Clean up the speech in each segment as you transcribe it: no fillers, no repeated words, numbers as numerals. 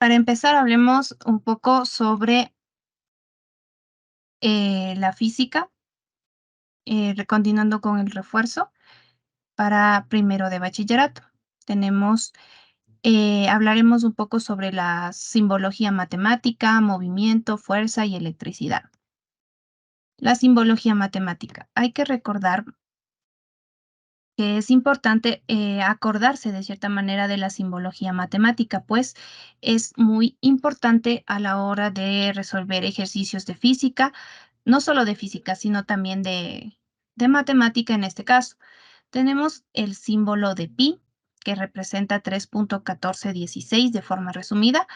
Para empezar, hablemos un poco sobre la física, continuando con el refuerzo para primero de bachillerato. Tenemos, hablaremos un poco sobre la simbología matemática, movimiento, fuerza y electricidad. La simbología matemática. Hay que recordar que es importante acordarse de cierta manera de la simbología matemática, pues es muy importante a la hora de resolver ejercicios de física, no solo de física, sino también de matemática en este caso. Tenemos el símbolo de pi, que representa 3.1416 de forma resumida,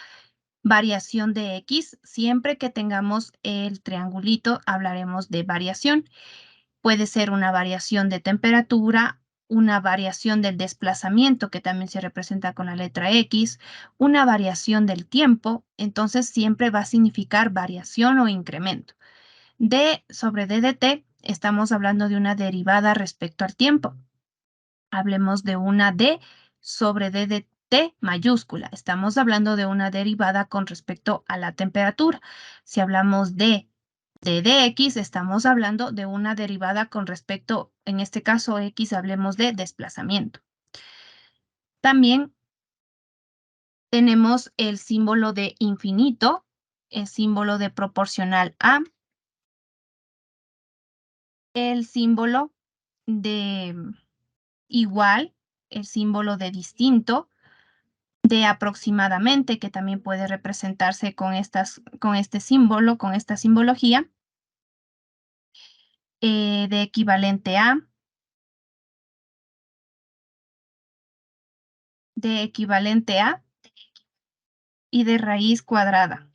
variación de x, siempre que tengamos el triangulito hablaremos de variación. Puede ser una variación de temperatura, una variación del desplazamiento, que también se representa con la letra X, una variación del tiempo, entonces siempre va a significar variación o incremento. D sobre D de t, estamos hablando de una derivada respecto al tiempo. Hablemos de una D sobre D de t mayúscula. Estamos hablando de una derivada con respecto a la temperatura. Si hablamos de dx, estamos hablando de una derivada con respecto, en este caso x, hablemos de desplazamiento. También tenemos el símbolo de infinito, el símbolo de proporcional a, el símbolo de igual, el símbolo de distinto, de aproximadamente, que también puede representarse con este símbolo, con esta simbología, de equivalente a, de equivalente a y de raíz cuadrada.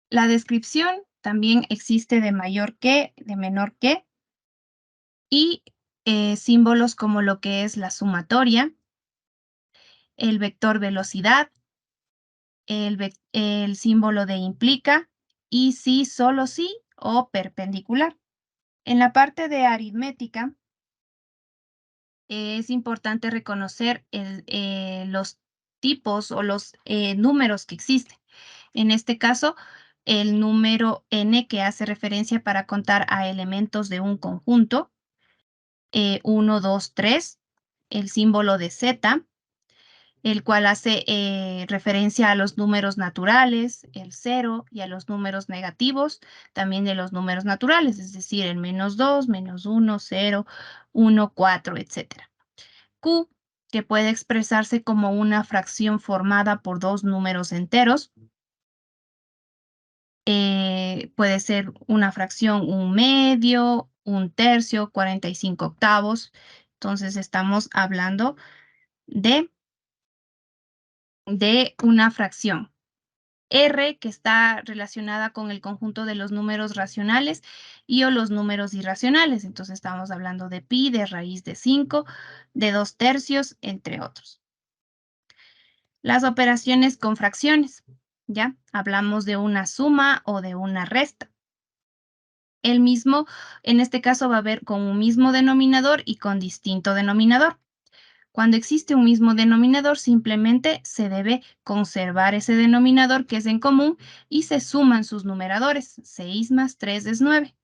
La descripción también existe de mayor que, de menor que, y símbolos como lo que es la sumatoria, el vector velocidad, el símbolo de implica, y sí, solo sí, o perpendicular. En la parte de aritmética, es importante reconocer los tipos o los números que existen. En este caso, el número n, que hace referencia para contar a elementos de un conjunto, 1, 2, 3, el símbolo de z, el cual hace referencia a los números naturales, el 0, y a los números negativos, también de los números naturales, es decir, el -2, -1, 0, 1, 4, etc. Q, que puede expresarse como una fracción formada por dos números enteros. Puede ser una fracción, un medio, un tercio, 45 octavos. Entonces estamos hablando de una fracción. R, que está relacionada con el conjunto de los números racionales y o los números irracionales. Entonces estamos hablando de pi, de raíz de 5, de 2 tercios, entre otros. Las operaciones con fracciones, ¿ya? Hablamos de una suma o de una resta. El mismo, en este caso va a haber con un mismo denominador y con distinto denominador. Cuando existe un mismo denominador, simplemente se debe conservar ese denominador que es en común y se suman sus numeradores. 6 más 3 es 9.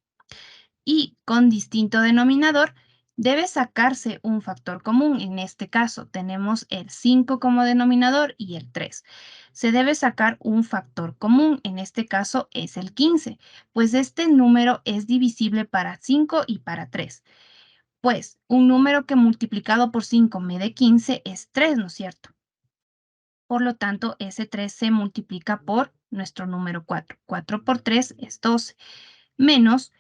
Y con distinto denominador, debe sacarse un factor común. En este caso, tenemos el 5 como denominador y el 3. Se debe sacar un factor común. En este caso es el 15, pues este número es divisible para 5 y para 3. Pues un número que multiplicado por 5 me dé 15 es 3, ¿no es cierto? Por lo tanto, ese 3 se multiplica por nuestro número 4. 4 por 3 es 12, menos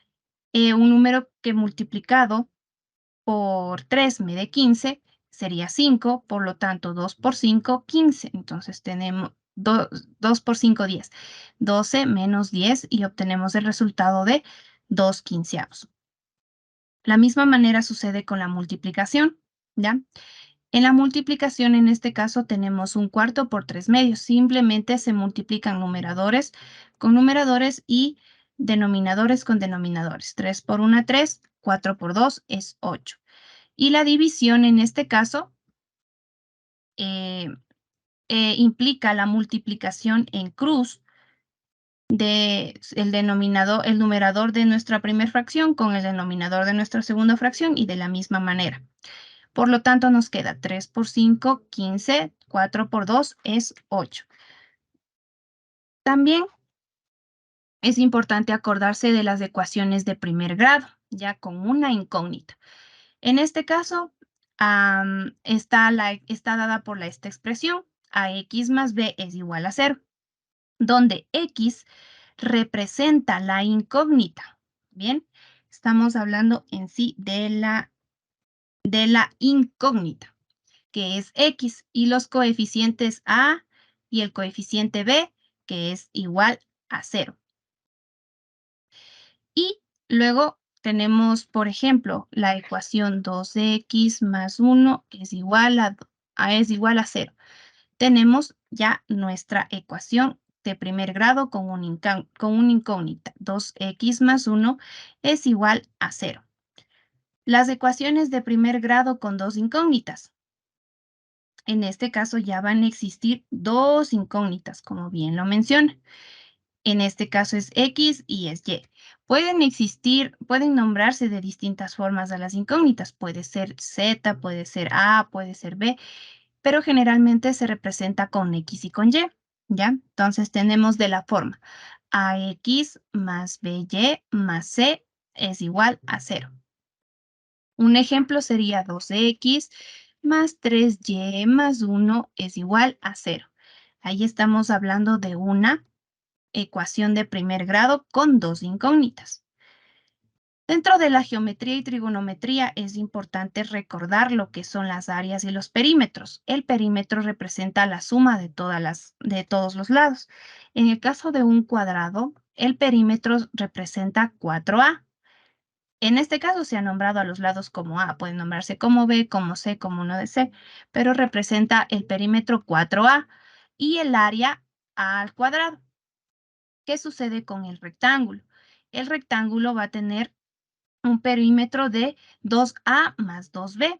un número que multiplicado por 3 me dé 15, sería 5, por lo tanto 2 por 5, 15. Entonces tenemos 2 por 5, 10. 12 menos 10 y obtenemos el resultado de 2 quinceavos. La misma manera sucede con la multiplicación, ¿ya? En la multiplicación, en este caso, tenemos un cuarto por 3 medios. Simplemente se multiplican numeradores con numeradores y denominadores con denominadores. 3 por 1, 3, 4 por 2 es 8. Y la división, en este caso, implica la multiplicación en cruz de el numerador de nuestra primera fracción con el denominador de nuestra segunda fracción y de la misma manera. Por lo tanto, nos queda 3 por 5, 15, 4 por 2 es 8. También es importante acordarse de las ecuaciones de primer grado, ya con una incógnita. En este caso, está dada por esta expresión, ax más b es igual a 0, donde x representa la incógnita. Bien, estamos hablando en sí de la incógnita, que es x, y los coeficientes a y el coeficiente b, que es igual a 0. Y luego tenemos, por ejemplo, la ecuación 2x más 1 es igual a 0. Tenemos ya nuestra ecuación de primer grado con una incógnita. 2x más 1 es igual a 0. Las ecuaciones de primer grado con dos incógnitas. En este caso ya van a existir dos incógnitas, como bien lo menciona. En este caso es X y es Y. Pueden nombrarse de distintas formas a las incógnitas. Puede ser Z, puede ser A, puede ser B, pero generalmente se representa con X y con Y, ¿ya? Entonces tenemos de la forma AX más BY más C es igual a 0. Un ejemplo sería 2X más 3Y más 1 es igual a 0. Ahí estamos hablando de una ecuación de primer grado con dos incógnitas. Dentro de la geometría y trigonometría es importante recordar lo que son las áreas y los perímetros. El perímetro representa la suma de todos los lados. En el caso de un cuadrado, el perímetro representa 4A. En este caso se ha nombrado a los lados como A, pueden nombrarse como B, como C, como 1 de C, pero representa el perímetro 4A y el área A al cuadrado. ¿Qué sucede con el rectángulo? El rectángulo va a tener un perímetro de 2A más 2B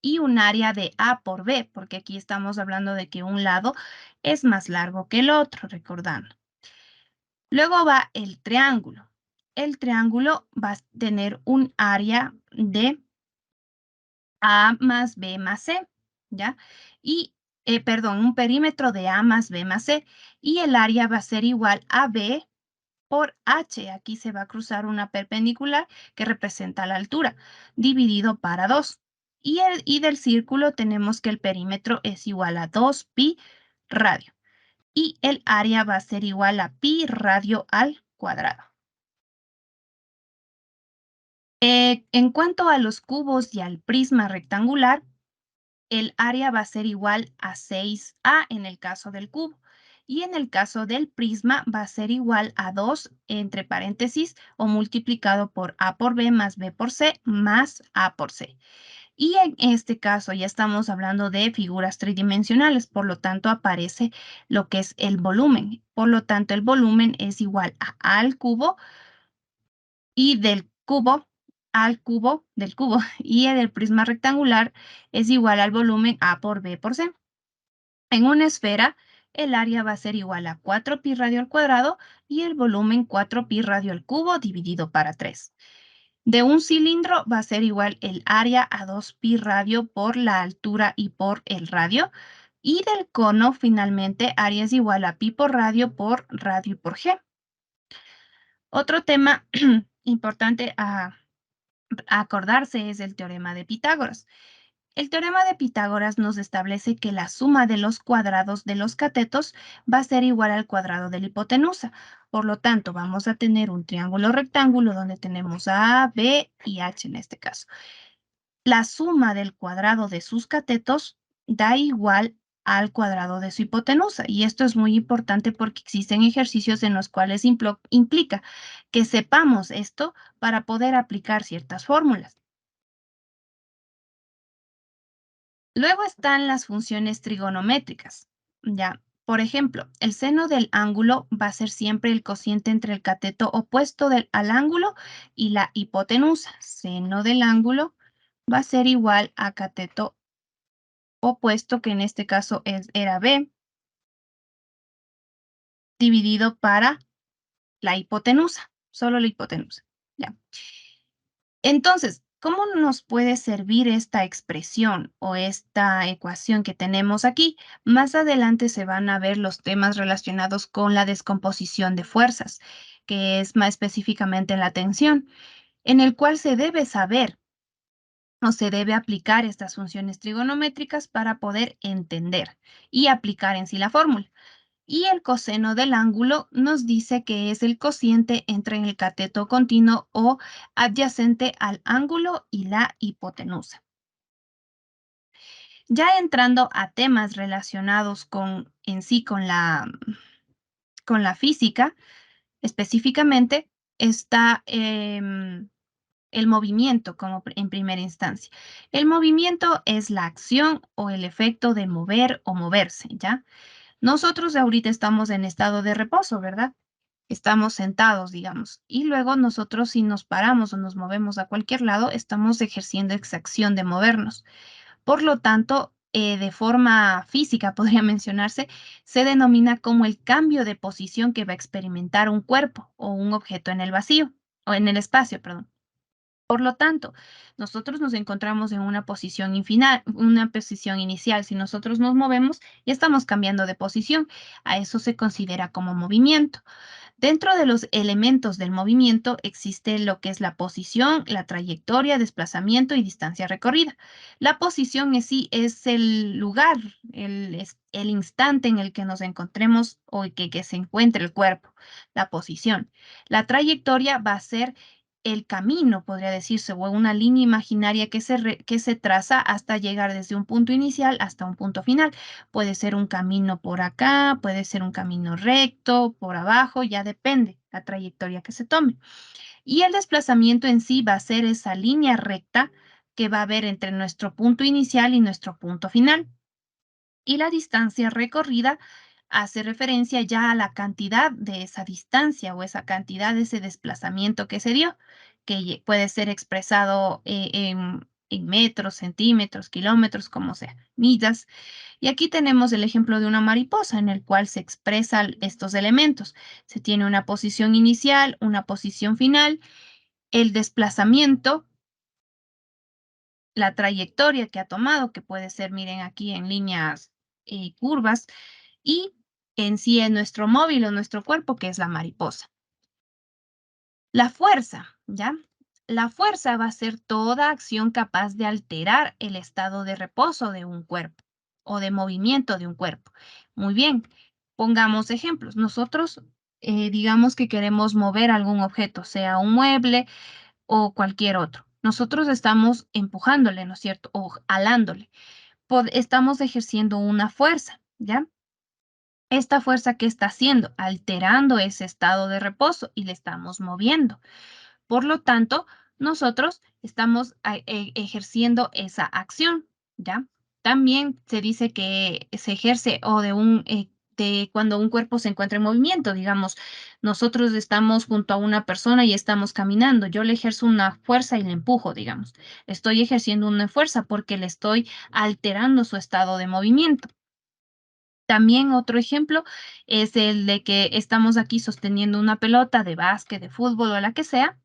y un área de A por B, porque aquí estamos hablando de que un lado es más largo que el otro, recordando. Luego va el triángulo. El triángulo va a tener un área de A más B más C, ¿ya? Y, un perímetro de A más B más C, y el área va a ser igual a B por H. Aquí se va a cruzar una perpendicular que representa la altura, dividido para 2. Y del círculo tenemos que el perímetro es igual a 2pi radio. Y el área va a ser igual a pi radio al cuadrado. En cuanto a los cubos y al prisma rectangular, el área va a ser igual a 6A en el caso del cubo. Y en el caso del prisma va a ser igual a 2 entre paréntesis o multiplicado por A por B más B por C más A por C. Y en este caso ya estamos hablando de figuras tridimensionales, por lo tanto aparece lo que es el volumen. Por lo tanto, el volumen es igual a A al cubo y del cubo al cubo del cubo y el del prisma rectangular es igual al volumen A por B por C. En una esfera, el área va a ser igual a 4pi radio al cuadrado y el volumen 4pi radio al cubo dividido para 3. De un cilindro va a ser igual el área a 2pi radio por la altura y por el radio. Y del cono, finalmente, área es igual a pi por radio y por G. Otro tema importante a acordarse es el teorema de Pitágoras. El teorema de Pitágoras nos establece que la suma de los cuadrados de los catetos va a ser igual al cuadrado de la hipotenusa. Por lo tanto, vamos a tener un triángulo rectángulo donde tenemos A, B y H en este caso. La suma del cuadrado de sus catetos da igual al cuadrado de su hipotenusa. Y esto es muy importante porque existen ejercicios en los cuales implica que sepamos esto para poder aplicar ciertas fórmulas. Luego están las funciones trigonométricas. Ya, por ejemplo, el seno del ángulo va a ser siempre el cociente entre el cateto opuesto al ángulo y la hipotenusa. Seno del ángulo va a ser igual a cateto opuesto, que en este caso era B, dividido para la hipotenusa, solo la hipotenusa, ¿ya? Entonces, ¿cómo nos puede servir esta expresión o esta ecuación que tenemos aquí? Más adelante se van a ver los temas relacionados con la descomposición de fuerzas, que es más específicamente la tensión, en el cual se debe saber o se debe aplicar estas funciones trigonométricas para poder entender y aplicar en sí la fórmula. Y el coseno del ángulo nos dice que es el cociente entre el cateto continuo o adyacente al ángulo y la hipotenusa. Ya entrando a temas relacionados con en sí con la física, específicamente está el movimiento como en primera instancia. El movimiento es la acción o el efecto de mover o moverse, ¿ya? Nosotros ahorita estamos en estado de reposo, ¿verdad? Estamos sentados, digamos, y luego nosotros si nos paramos o nos movemos a cualquier lado, estamos ejerciendo esa acción de movernos. Por lo tanto, de forma física, podría mencionarse, se denomina como el cambio de posición que va a experimentar un cuerpo o un objeto en el vacío o en el espacio, perdón. Por lo tanto, nosotros nos encontramos en una posición inicial. Si nosotros nos movemos, ya estamos cambiando de posición. A eso se considera como movimiento. Dentro de los elementos del movimiento existe lo que es la posición, la trayectoria, desplazamiento y distancia recorrida. La posición en sí es el lugar, el instante en el que nos encontremos o que se encuentre el cuerpo, la posición. La trayectoria va a ser el camino, podría decirse, o una línea imaginaria que se traza hasta llegar desde un punto inicial hasta un punto final. Puede ser un camino por acá, puede ser un camino recto, por abajo, ya depende la trayectoria que se tome. Y el desplazamiento en sí va a ser esa línea recta que va a haber entre nuestro punto inicial y nuestro punto final. Y la distancia recorrida hace referencia ya a la cantidad de esa distancia o esa cantidad de ese desplazamiento que se dio, que puede ser expresado en metros, centímetros, kilómetros, como sea, millas. Y aquí tenemos el ejemplo de una mariposa en el cual se expresan estos elementos. Se tiene una posición inicial, una posición final, el desplazamiento, la trayectoria que ha tomado, que puede ser, miren aquí en líneas curvas, y en sí en nuestro móvil o nuestro cuerpo, que es la mariposa. La fuerza, ¿ya? La fuerza va a ser toda acción capaz de alterar el estado de reposo de un cuerpo o de movimiento de un cuerpo. Muy bien, pongamos ejemplos. Nosotros, digamos que queremos mover algún objeto, sea un mueble o cualquier otro. Nosotros estamos empujándole, ¿no es cierto? O alándole. Estamos ejerciendo una fuerza, ¿ya? Esta fuerza que está haciendo, alterando ese estado de reposo y le estamos moviendo. Por lo tanto, nosotros estamos ejerciendo esa acción, ¿ya? También se dice que se ejerce o de cuando un cuerpo se encuentra en movimiento, digamos, nosotros estamos junto a una persona y estamos caminando, yo le ejerzo una fuerza y le empujo, digamos. Estoy ejerciendo una fuerza porque le estoy alterando su estado de movimiento. También otro ejemplo es el de que estamos aquí sosteniendo una pelota de básquet, de fútbol o la que sea,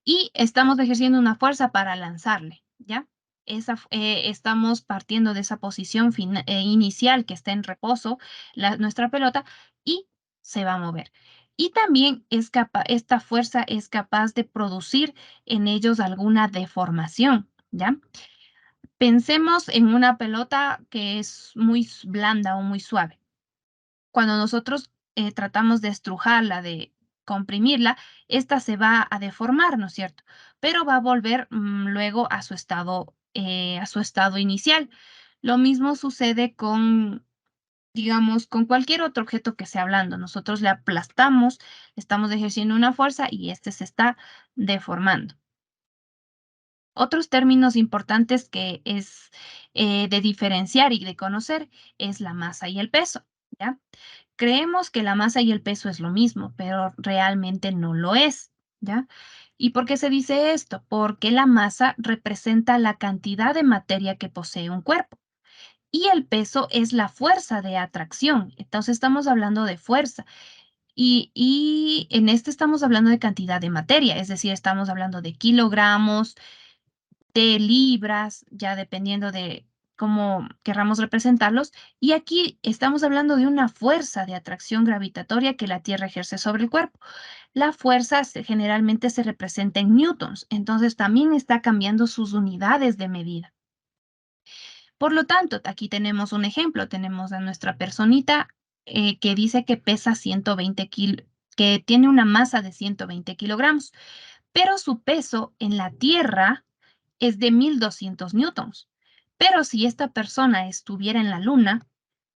y estamos ejerciendo una fuerza para lanzarle, ¿ya? Estamos partiendo de esa posición inicial que está en reposo, nuestra pelota, y se va a mover. Y también esta fuerza es capaz de producir en ellos alguna deformación, ¿ya? Pensemos en una pelota que es muy blanda o muy suave. Cuando nosotros tratamos de estrujarla, de comprimirla, esta se va a deformar, ¿no es cierto? Pero va a volver luego a su estado inicial. Lo mismo sucede con, digamos, con cualquier otro objeto que sea blando. Nosotros le aplastamos, estamos ejerciendo una fuerza y este se está deformando. Otros términos importantes que es de diferenciar y de conocer es la masa y el peso, ¿ya? Creemos que la masa y el peso es lo mismo, pero realmente no lo es, ¿ya? ¿Y por qué se dice esto? Porque la masa representa la cantidad de materia que posee un cuerpo Y el peso es la fuerza de atracción. Entonces estamos hablando de fuerza. Y en este estamos hablando de cantidad de materia, es decir, estamos hablando de kilogramos, de libras, ya dependiendo de cómo querramos representarlos. Y aquí estamos hablando de una fuerza de atracción gravitatoria que la Tierra ejerce sobre el cuerpo. La fuerza generalmente se representa en newtons, entonces también está cambiando sus unidades de medida. Por lo tanto, aquí tenemos un ejemplo, tenemos a nuestra personita que dice que pesa 120 kilos, que tiene una masa de 120 kilogramos, pero su peso en la Tierra es de 1200 newtons. Pero si esta persona estuviera en la Luna,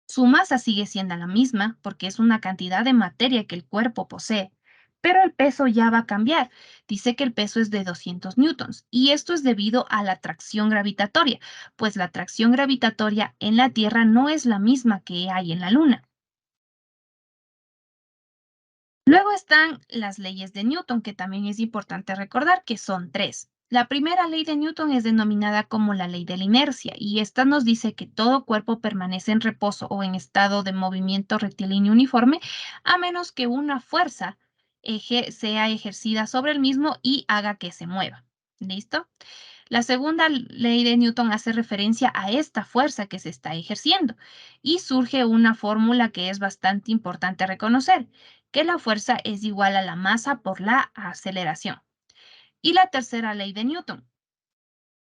su masa sigue siendo la misma porque es una cantidad de materia que el cuerpo posee, pero el peso ya va a cambiar. Dice que el peso es de 200 newtons y esto es debido a la atracción gravitatoria, pues la atracción gravitatoria en la Tierra no es la misma que hay en la Luna. Luego están las leyes de Newton, que también es importante recordar que son tres. La primera ley de Newton es denominada como la ley de la inercia y esta nos dice que todo cuerpo permanece en reposo o en estado de movimiento rectilíneo uniforme a menos que una fuerza sea ejercida sobre el mismo y haga que se mueva. ¿Listo? La segunda ley de Newton hace referencia a esta fuerza que se está ejerciendo y surge una fórmula que es bastante importante reconocer, que la fuerza es igual a la masa por la aceleración. Y la tercera ley de Newton,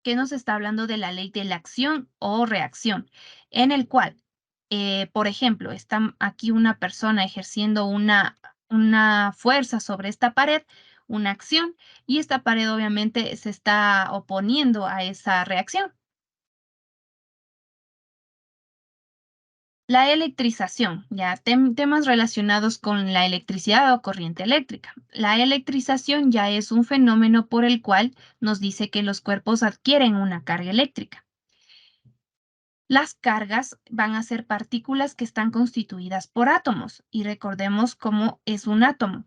que nos está hablando de la ley de la acción o reacción, en el cual, por ejemplo, está aquí una persona ejerciendo una fuerza sobre esta pared, una acción, y esta pared obviamente se está oponiendo a esa reacción. La electrización, ya temas relacionados con la electricidad o corriente eléctrica. La electrización ya es un fenómeno por el cual nos dice que los cuerpos adquieren una carga eléctrica. Las cargas van a ser partículas que están constituidas por átomos y recordemos cómo es un átomo.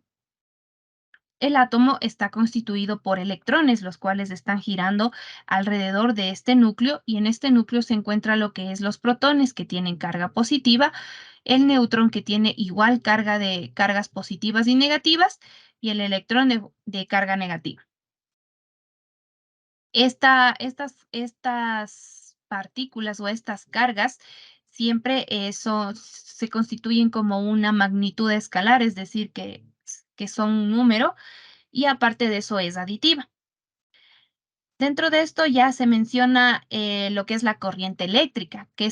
El átomo está constituido por electrones, los cuales están girando alrededor de este núcleo y en este núcleo se encuentra lo que es los protones que tienen carga positiva, el neutrón que tiene igual carga de cargas positivas y negativas y el electrón de carga negativa. Estas partículas o estas cargas siempre se constituyen como una magnitud escalar, es decir, que son un número y aparte de eso es aditiva. Dentro de esto ya se menciona lo que es la corriente eléctrica, que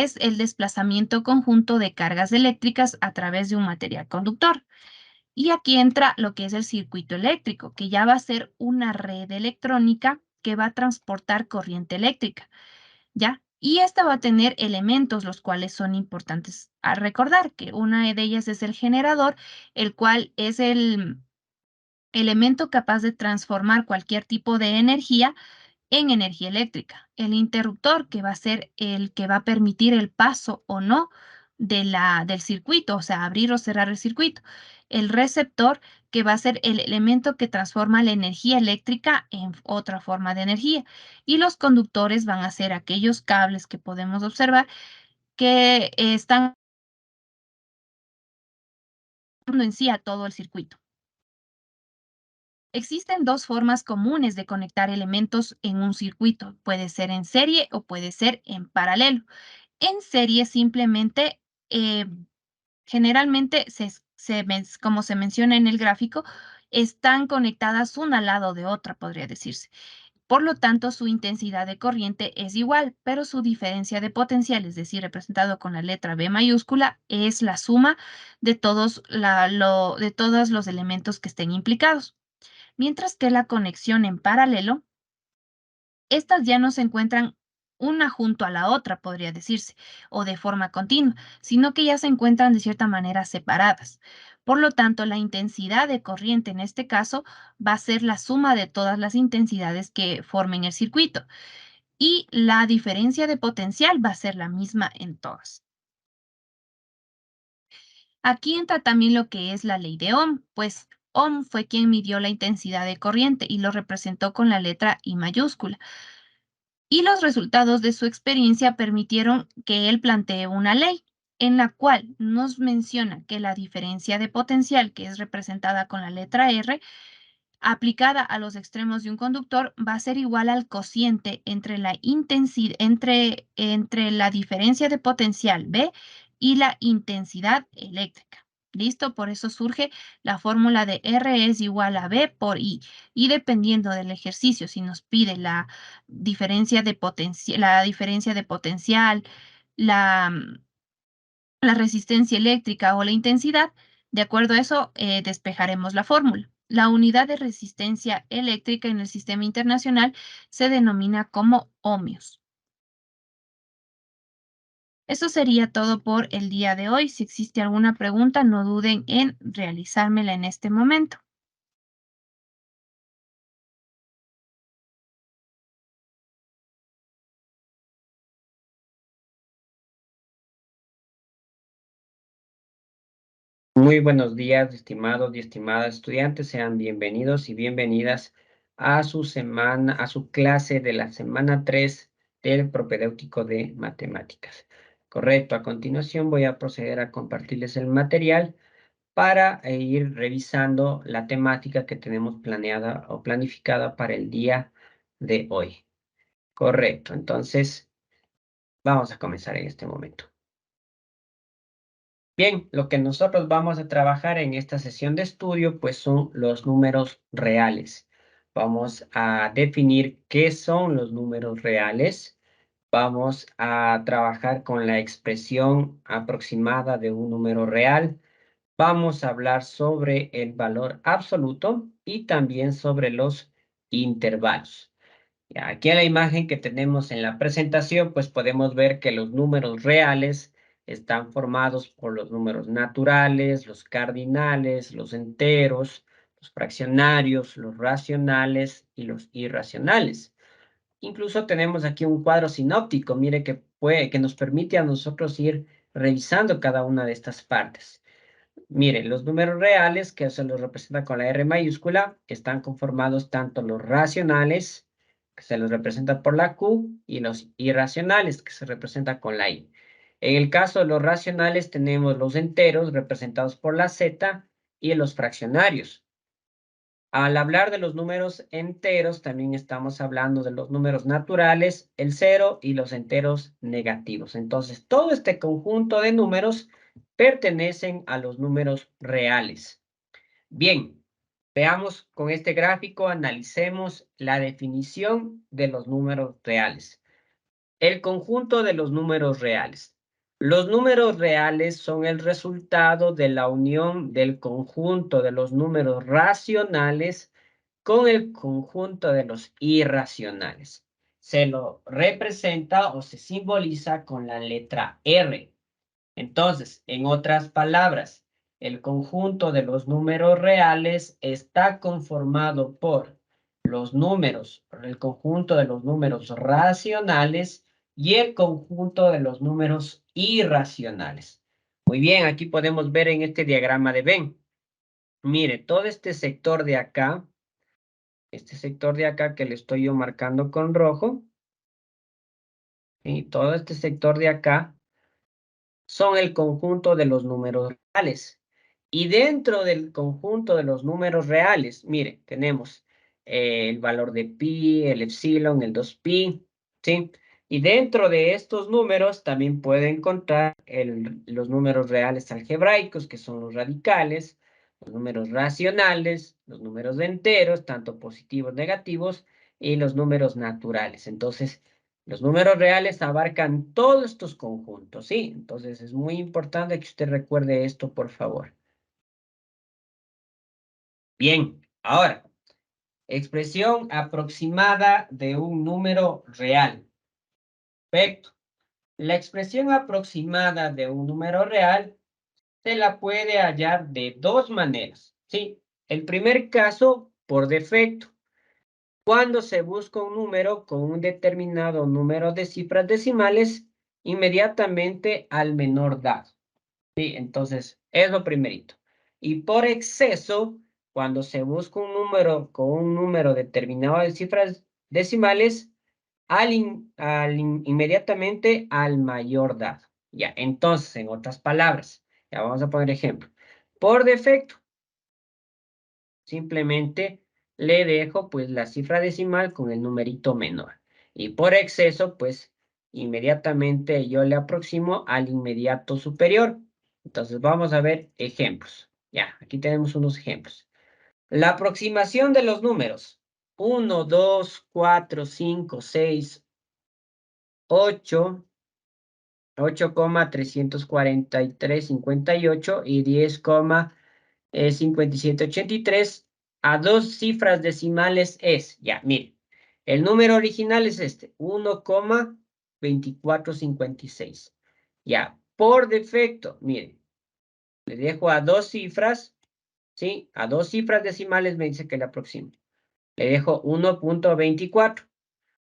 es el desplazamiento conjunto de cargas eléctricas a través de un material conductor. Y aquí entra lo que es el circuito eléctrico, que ya va a ser una red electrónica que va a transportar corriente eléctrica, ¿ya? Y esta va a tener elementos los cuales son importantes a recordar, que una de ellas es el generador, el cual es el elemento capaz de transformar cualquier tipo de energía en energía eléctrica. El interruptor, que va a ser el que va a permitir el paso o no del circuito, o sea, abrir o cerrar el circuito. El receptor, que va a ser el elemento que transforma la energía eléctrica en otra forma de energía. Y los conductores van a ser aquellos cables que podemos observar que están dando en sí a todo el circuito. Existen dos formas comunes de conectar elementos en un circuito. Puede ser en serie o puede ser en paralelo. En serie simplemente, eh, generalmente, como se menciona en el gráfico, están conectadas una al lado de otra, podría decirse. Por lo tanto, su intensidad de corriente es igual, pero su diferencia de potencial, es decir, representado con la letra B mayúscula, es la suma de de todos los elementos que estén implicados. Mientras que la conexión en paralelo, estas ya no se encuentran una junto a la otra, podría decirse, o de forma continua, sino que ya se encuentran de cierta manera separadas. Por lo tanto, la intensidad de corriente en este caso va a ser la suma de todas las intensidades que formen el circuito y la diferencia de potencial va a ser la misma en todas. Aquí entra también lo que es la ley de Ohm, pues Ohm fue quien midió la intensidad de corriente y lo representó con la letra I mayúscula. y los resultados de su experiencia permitieron que él plantee una ley en la cual nos menciona que la diferencia de potencial, que es representada con la letra R, aplicada a los extremos de un conductor va a ser igual al cociente entre la intensidad, entre la diferencia de potencial B y la intensidad eléctrica. ¿Listo? Por eso surge la fórmula de R es igual a B por I. Y dependiendo del ejercicio, si nos pide la diferencia de potencial, la, la resistencia eléctrica o la intensidad, de acuerdo a eso, despejaremos la fórmula. La unidad de resistencia eléctrica en el sistema internacional se denomina como ohmios. Eso sería todo por el día de hoy. Si existe alguna pregunta, no duden en realizármela en este momento. Muy buenos días, estimados y estimadas estudiantes. Sean bienvenidos y bienvenidas a su semana, a su clase de la semana 3 del propedéutico de matemáticas. Correcto, a continuación voy a proceder a compartirles el material para ir revisando la temática que tenemos planeada o planificada para el día de hoy. Correcto, entonces vamos a comenzar en este momento. Bien, lo que nosotros vamos a trabajar en esta sesión de estudio, pues son los números reales. Vamos a definir qué son los números reales. Vamos a trabajar con la expresión aproximada de un número real. Vamos a hablar sobre el valor absoluto y también sobre los intervalos. Aquí en la imagen que tenemos en la presentación, pues podemos ver que los números reales están formados por los números naturales, los cardinales, los enteros, los fraccionarios, los racionales y los irracionales. Incluso tenemos aquí un cuadro sinóptico, mire que nos permite a nosotros ir revisando cada una de estas partes. Miren, los números reales, que se los representa con la R mayúscula, están conformados tanto los racionales, que se los representa por la Q, y los irracionales, que se representa con la I. En el caso de los racionales, tenemos los enteros, representados por la Z, y los fraccionarios. Al hablar de los números enteros, también estamos hablando de los números naturales, el cero y los enteros negativos. Entonces, todo este conjunto de números pertenecen a los números reales. Bien, veamos con este gráfico, analicemos la definición de los números reales. El conjunto de los números reales. Los números reales son el resultado de la unión del conjunto de los números racionales con el conjunto de los irracionales. Se lo representa o se simboliza con la letra R. Entonces, en otras palabras, el conjunto de los números reales está conformado por los números, el conjunto de los números racionales y el conjunto de los números irracionales. Muy bien, aquí podemos ver en este diagrama de Venn. Mire, todo este sector de acá que le estoy yo marcando con rojo, y todo este sector de acá son el conjunto de los números reales. Y dentro del conjunto de los números reales, mire, tenemos el valor de pi, el epsilon, el 2pi, ¿sí? Y dentro de estos números también puede encontrar los números reales algebraicos, que son los radicales, los números racionales, los números enteros, tanto positivos, negativos, y los números naturales. Entonces, los números reales abarcan todos estos conjuntos, ¿sí? Entonces es muy importante que usted recuerde esto, por favor. Bien, ahora, expresión aproximada de un número real. Perfecto. La expresión aproximada de un número real se la puede hallar de dos maneras, ¿sí? El primer caso, por defecto, cuando se busca un número con un determinado número de cifras decimales inmediatamente al menor dado. Sí, entonces es lo primerito. Y por exceso, cuando se busca un número con un número determinado de cifras decimales, inmediatamente al mayor dado. Ya, entonces, en otras palabras, ya vamos a poner ejemplo. Por defecto, simplemente le dejo pues la cifra decimal con el numerito menor. Y por exceso, pues inmediatamente yo le aproximo al inmediato superior. Entonces vamos a ver ejemplos. Ya, aquí tenemos unos ejemplos. La aproximación de los números. 1, 2, 4, 5, 6, 8, 8,343,58 y 10,5783 a dos cifras decimales es, ya, mire, el número original es este, 1,2456. Ya, por defecto, mire, le dejo a dos cifras, ¿sí? A dos cifras decimales me dice que le aproximo. Le dejo 1,24.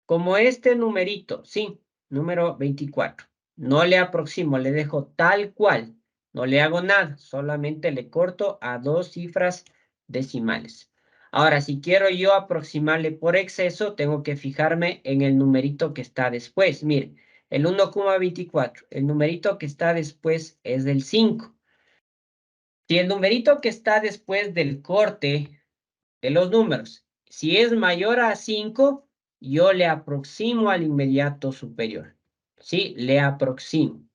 Como este numerito, sí, número 24, no le aproximo, le dejo tal cual, no le hago nada, solamente le corto a dos cifras decimales. Ahora, si quiero yo aproximarle por exceso, tengo que fijarme en el numerito que está después. Mire, el 1,24, el numerito que está después es del 5. Si el numerito que está después del corte de los números, si es mayor a 5, yo le aproximo al inmediato superior. ¿Sí? Le aproximo.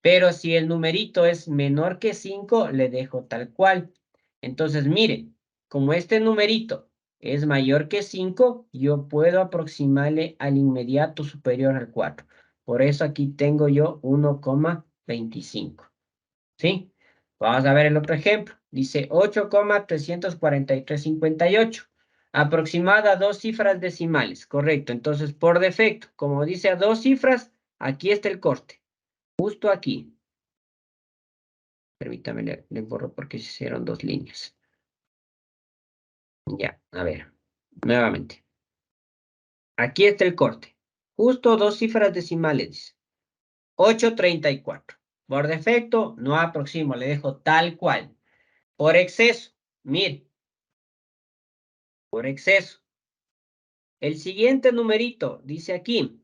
Pero si el numerito es menor que 5, le dejo tal cual. Entonces, mire, como este numerito es mayor que 5, yo puedo aproximarle al inmediato superior al 4. Por eso aquí tengo yo 1,25. ¿Sí? Vamos a ver el otro ejemplo. Dice 8,343,58. Aproximada a dos cifras decimales. Correcto. Entonces, por defecto, como dice a dos cifras, aquí está el corte. Justo aquí. Permítame, le borro porque se hicieron dos líneas. Ya, a ver. Nuevamente. Aquí está el corte. Justo dos cifras decimales. 8,34. Por defecto, no aproximo, le dejo tal cual. Por exceso, mire, por exceso. El siguiente numerito, dice aquí,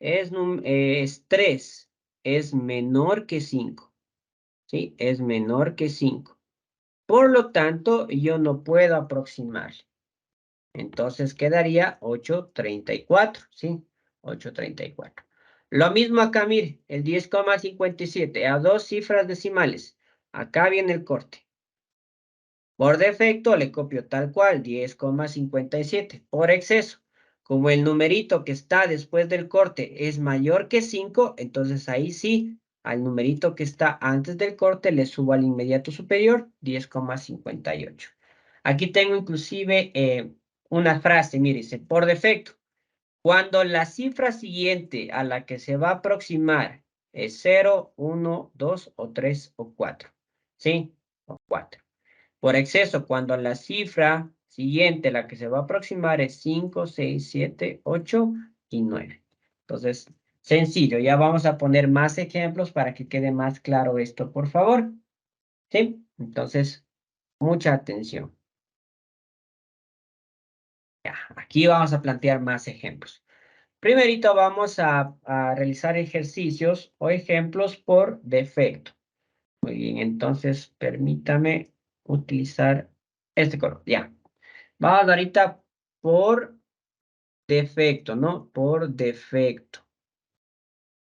es 3, es menor que 5, ¿sí? Es menor que 5. Por lo tanto, yo no puedo aproximar. Entonces quedaría 8,34, ¿sí? 8,34. Lo mismo acá, mire, el 10,57 a dos cifras decimales. Acá viene el corte. Por defecto le copio tal cual, 10,57. Por exceso, como el numerito que está después del corte es mayor que 5, entonces ahí sí, al numerito que está antes del corte le subo al inmediato superior, 10,58. Aquí tengo inclusive una frase, mire, dice, por defecto, cuando la cifra siguiente a la que se va a aproximar es 0, 1, 2 o 3 o 4, ¿sí? O 4. Por exceso, cuando la cifra siguiente, la que se va a aproximar, es 5, 6, 7, 8 y 9. Entonces, sencillo. Ya vamos a poner más ejemplos para que quede más claro esto, por favor. ¿Sí? Entonces, mucha atención. Ya, aquí vamos a plantear más ejemplos. Primerito vamos a realizar ejercicios o ejemplos por defecto. Muy bien, entonces permítame utilizar este color. Ya. Vamos ahorita por defecto, ¿no? Por defecto.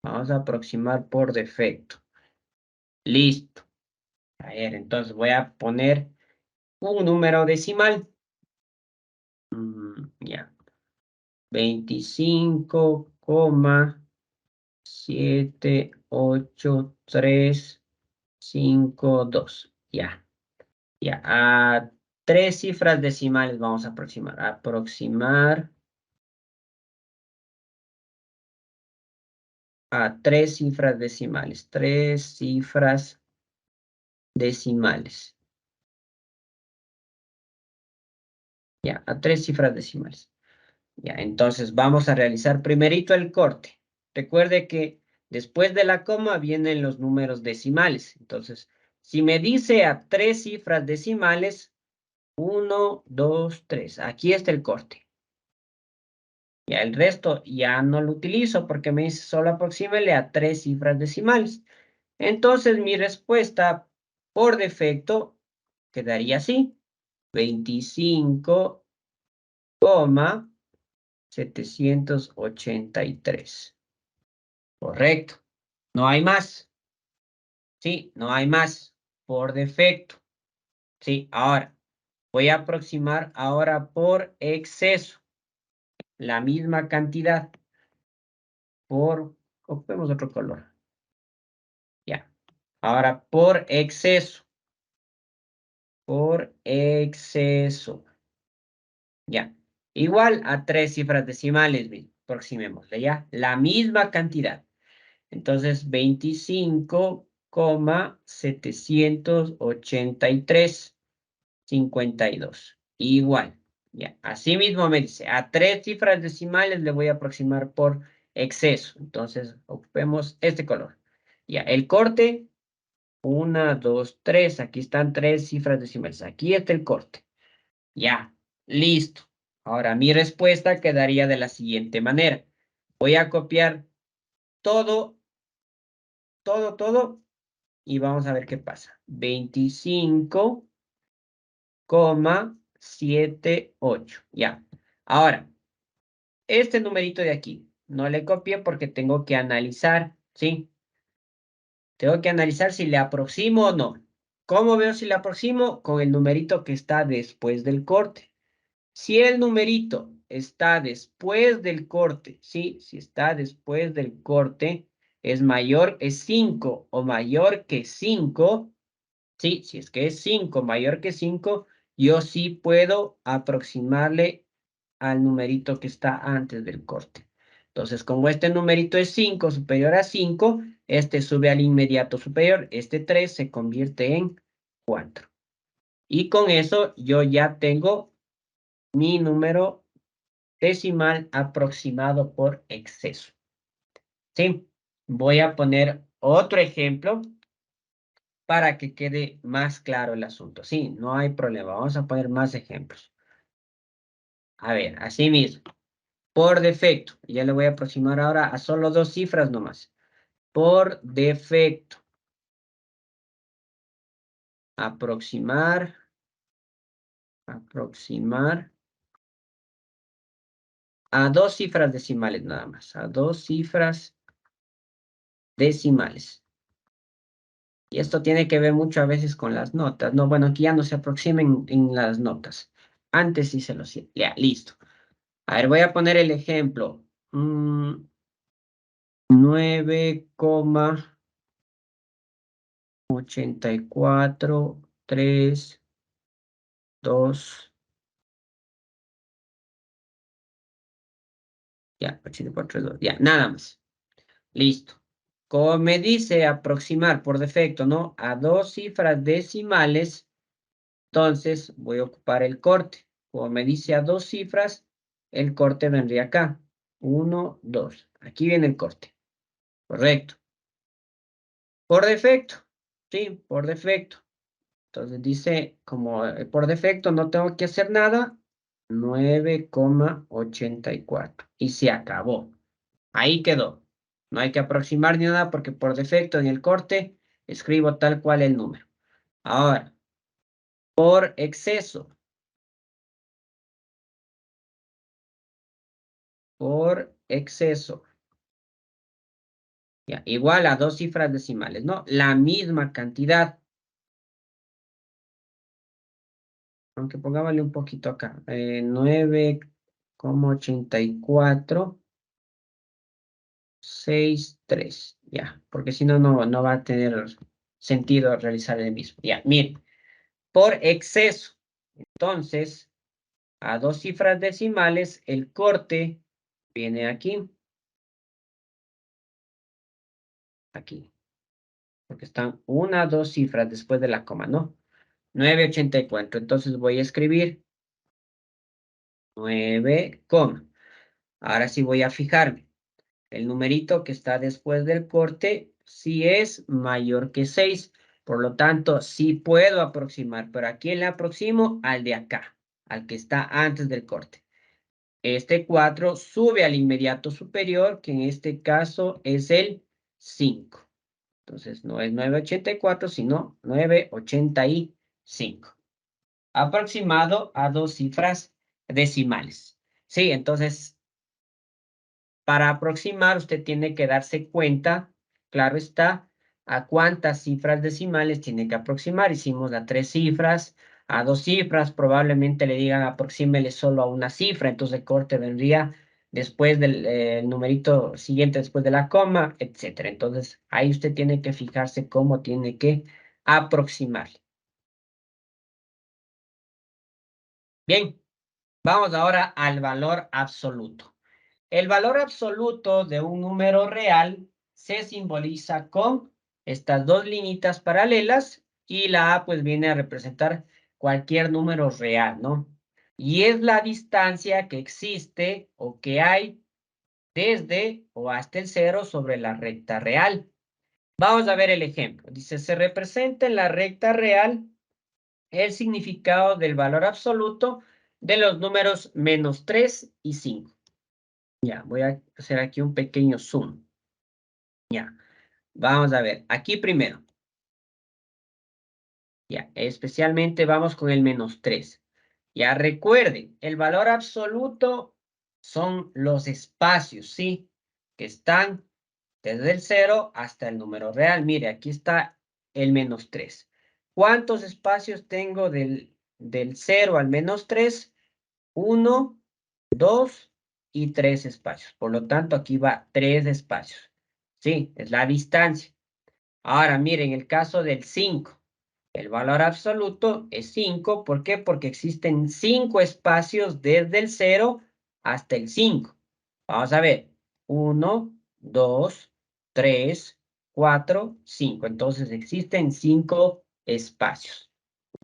Vamos a aproximar por defecto. Listo. A ver, entonces voy a poner un número decimal. Ya. 25,78352. Ya. Ya. A tres cifras decimales vamos a aproximar. Aproximar a tres cifras decimales. Tres cifras decimales. Ya, a tres cifras decimales. Ya, entonces vamos a realizar primerito el corte. Recuerde que después de la coma vienen los números decimales. Entonces, si me dice a tres cifras decimales, 1, 2, 3. Aquí está el corte. Ya el resto ya no lo utilizo porque me dice solo aproxímele a 3 cifras decimales. Entonces mi respuesta por defecto quedaría así. 25,783. Correcto. No hay más. Sí, no hay más. Por defecto. Sí, ahora voy a aproximar ahora por exceso. La misma cantidad. Ocupemos otro color. Ya. Ahora por exceso. Por exceso. Ya. Igual a 3 cifras decimales. Aproximémosle ya. La misma cantidad. Entonces, 25,783,52. Igual. Ya. Así mismo me dice, a 3 cifras decimales le voy a aproximar por exceso. Entonces, ocupemos este color. Ya. El corte, 1, 2, 3. Aquí están 3 cifras decimales. Aquí está el corte. Ya. Listo. Ahora, mi respuesta quedaría de la siguiente manera. Voy a copiar todo, todo, y vamos a ver qué pasa. 25,78. Ya. Ahora, este numerito de aquí, no le copié porque tengo que analizar, ¿sí? Tengo que analizar si le aproximo o no. ¿Cómo veo si le aproximo? Con el numerito que está después del corte. Si el numerito está después del corte, ¿sí? Si está después del corte, es 5 o mayor que 5. Sí, si es que es 5 mayor que 5, yo sí puedo aproximarle al numerito que está antes del corte. Entonces, como este numerito es 5 superior a 5, este sube al inmediato superior. Este 3 se convierte en 4. Y con eso yo ya tengo mi número decimal aproximado por exceso. Sí, voy a poner otro ejemplo para que quede más claro el asunto. Sí, no hay problema. Vamos a poner más ejemplos. A ver, así mismo. Por defecto. Ya le voy a aproximar ahora a solo 2 cifras nomás. Por defecto. Aproximar. Aproximar. A 2 cifras decimales nada más. A 2 cifras decimales. Y esto tiene que ver mucho a veces con las notas. No, bueno, aquí ya no se aproximen en las notas. Antes sí se lo hacía. Ya, listo. A ver, voy a poner el ejemplo. 9,8432. Ya, 8432. Ya, nada más. Listo. Como me dice aproximar por defecto, ¿no? A 2 cifras decimales, entonces voy a ocupar el corte. Como me dice a 2 cifras, el corte vendría acá. 1, 2. Aquí viene el corte. Correcto. Por defecto. Sí, por defecto. Entonces dice, como por defecto no tengo que hacer nada, 9,84. Y se acabó. Ahí quedó. No hay que aproximar ni nada porque por defecto en el corte escribo tal cual el número. Ahora, por exceso. Por exceso. Ya, igual a 2 cifras decimales, ¿no? La misma cantidad. Aunque pongámosle un poquito acá. 9,8463. Ya, porque si no, no va a tener sentido realizar el mismo. Ya, miren. Por exceso. Entonces, a 2 cifras decimales, el corte viene aquí. Aquí. Porque están 1, 2 cifras después de la coma, ¿no? 9,84. Entonces voy a escribir 9, ahora sí voy a fijarme. El numerito que está después del corte sí es mayor que 6. Por lo tanto, sí puedo aproximar. Pero ¿a quién le aproximo? Al de acá. Al que está antes del corte. Este 4 sube al inmediato superior, que en este caso es el 5. Entonces, no es 984, sino 985. Aproximado a 2 cifras decimales. Sí, entonces, para aproximar, usted tiene que darse cuenta, claro está, a cuántas cifras decimales tiene que aproximar. Hicimos a 3 cifras, a 2 cifras, probablemente le digan aproxímele solo a una cifra, entonces el corte vendría después del numerito siguiente, después de la coma, etcétera. Entonces, ahí usted tiene que fijarse cómo tiene que aproximar. Bien, vamos ahora al valor absoluto. El valor absoluto de un número real se simboliza con estas dos líneas paralelas y la A pues viene a representar cualquier número real, ¿no? Y es la distancia que existe o que hay desde o hasta el cero sobre la recta real. Vamos a ver el ejemplo. Dice, se representa en la recta real el significado del valor absoluto de los números -3 y 5. Ya, voy a hacer aquí un pequeño zoom. Ya, vamos a ver. Aquí primero. Ya, especialmente vamos con el -3. Ya, recuerden, el valor absoluto son los espacios, ¿sí? Que están desde el 0 hasta el número real. Mire, aquí está el -3. ¿Cuántos espacios tengo del 0 al -3? 1, 2 y 3 espacios. Por lo tanto, aquí va 3 espacios. Sí, es la distancia. Ahora, miren, el caso del 5. El valor absoluto es 5. ¿Por qué? Porque existen 5 espacios desde el 0 hasta el 5. Vamos a ver. 1, 2, 3, 4, 5. Entonces existen 5 espacios.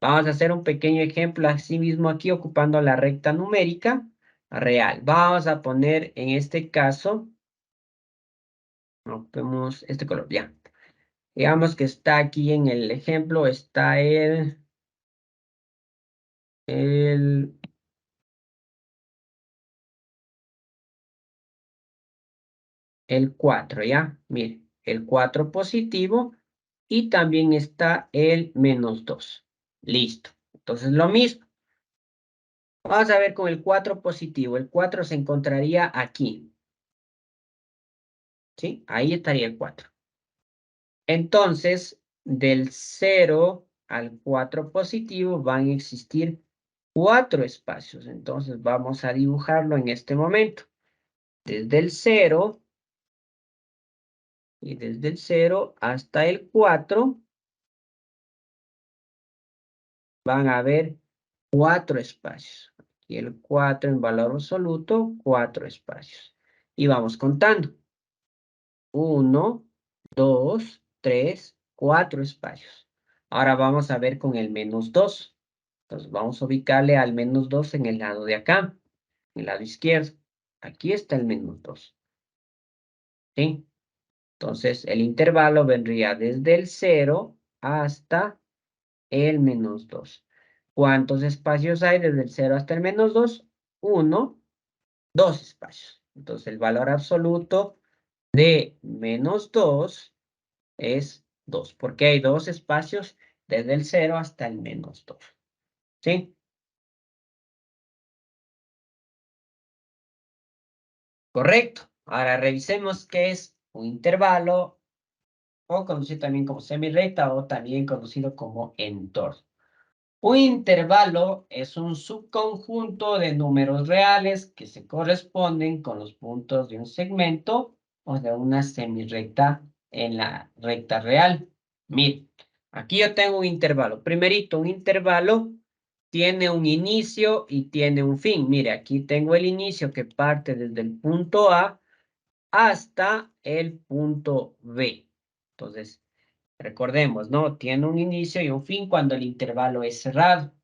Vamos a hacer un pequeño ejemplo así mismo aquí ocupando la recta numérica real. Vamos a poner en este caso, ocupemos este color, ya. Digamos que está aquí en el ejemplo, está el, el 4, ¿ya? Mire, el 4 positivo y también está el -2. Listo. Entonces lo mismo. Vamos a ver con el 4 positivo. El 4 se encontraría aquí. ¿Sí? Ahí estaría el 4. Entonces, del 0 al 4 positivo van a existir 4 espacios. Entonces, vamos a dibujarlo en este momento. Desde el 0 y desde el 0 hasta el 4 van a haber 4 espacios. Y el 4 en valor absoluto, 4 espacios. Y vamos contando. 1, 2, 3, 4 espacios. Ahora vamos a ver con el -2. Entonces vamos a ubicarle al -2 en el lado de acá, en el lado izquierdo. Aquí está el -2. ¿Sí? Entonces el intervalo vendría desde el 0 hasta el -2. ¿Cuántos espacios hay desde el 0 hasta el -2? 1, 2 espacios. Entonces el valor absoluto de -2 es 2, porque hay 2 espacios desde el 0 hasta el -2. ¿Sí? Correcto. Ahora revisemos qué es un intervalo, o conocido también como semirrecta, o también conocido como entorno. Un intervalo es un subconjunto de números reales que se corresponden con los puntos de un segmento o de una semirrecta en la recta real. Mire, aquí yo tengo un intervalo. Primerito, un intervalo tiene un inicio y tiene un fin. Mire, aquí tengo el inicio que parte desde el punto A hasta el punto B. Entonces, recordemos, ¿no? Tiene un inicio y un fin cuando el intervalo es cerrado.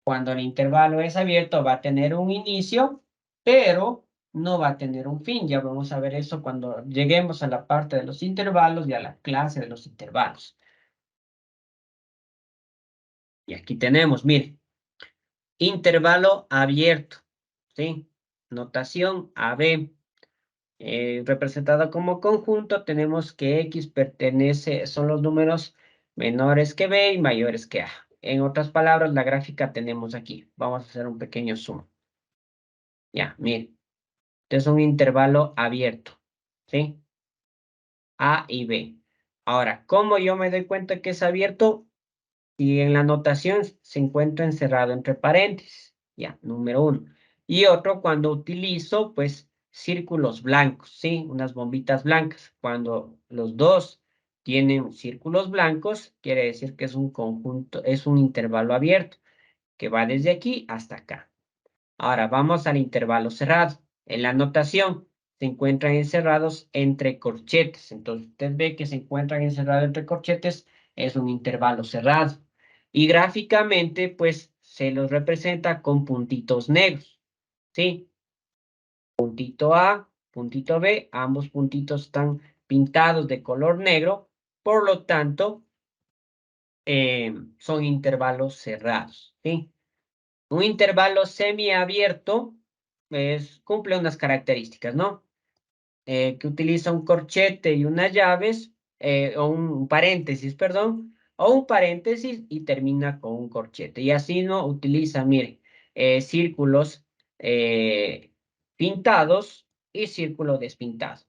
Cuando el intervalo es abierto va a tener un inicio, pero no va a tener un fin. Ya vamos a ver eso cuando lleguemos a la parte de los intervalos y a la clase de los intervalos. Y aquí tenemos, mire, intervalo abierto, ¿sí? notación AB, representada como conjunto, tenemos que X son los números menores que B y mayores que A. En otras palabras, la gráfica tenemos aquí. Vamos a hacer un pequeño zoom. Ya, miren. Este es un intervalo abierto, ¿sí? A y B. Ahora, ¿cómo yo me doy cuenta que es abierto? Y en la notación se encuentra encerrado entre paréntesis. Ya, número uno. Y otro cuando utilizo, pues, círculos blancos, ¿sí? Unas bombitas blancas. Cuando los dos tienen círculos blancos, quiere decir que es un conjunto, es un intervalo abierto, que va desde aquí hasta acá. Ahora vamos al intervalo cerrado. En la notación se encuentran encerrados entre corchetes. Entonces usted ve que se encuentran encerrados entre corchetes, es un intervalo cerrado. Y gráficamente, pues se los representa con puntitos negros. ¿Sí? Puntito A, puntito B, ambos puntitos están pintados de color negro. Por lo tanto, son intervalos cerrados. ¿Sí? Un intervalo semiabierto cumple unas características, ¿no? Que utiliza un corchete y unas llaves, o un paréntesis, perdón, o un paréntesis y termina con un corchete. Y así no utiliza, mire, círculos pintados y círculo despintado.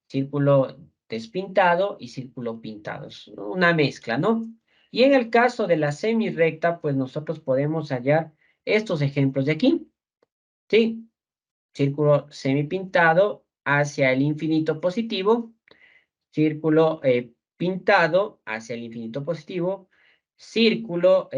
Círculo despintado y círculo pintado. Es una mezcla, ¿no? Y en el caso de la semirrecta, pues nosotros podemos hallar estos ejemplos de aquí. ¿Sí? Círculo semipintado hacia el infinito positivo, círculo pintado hacia el infinito positivo, círculo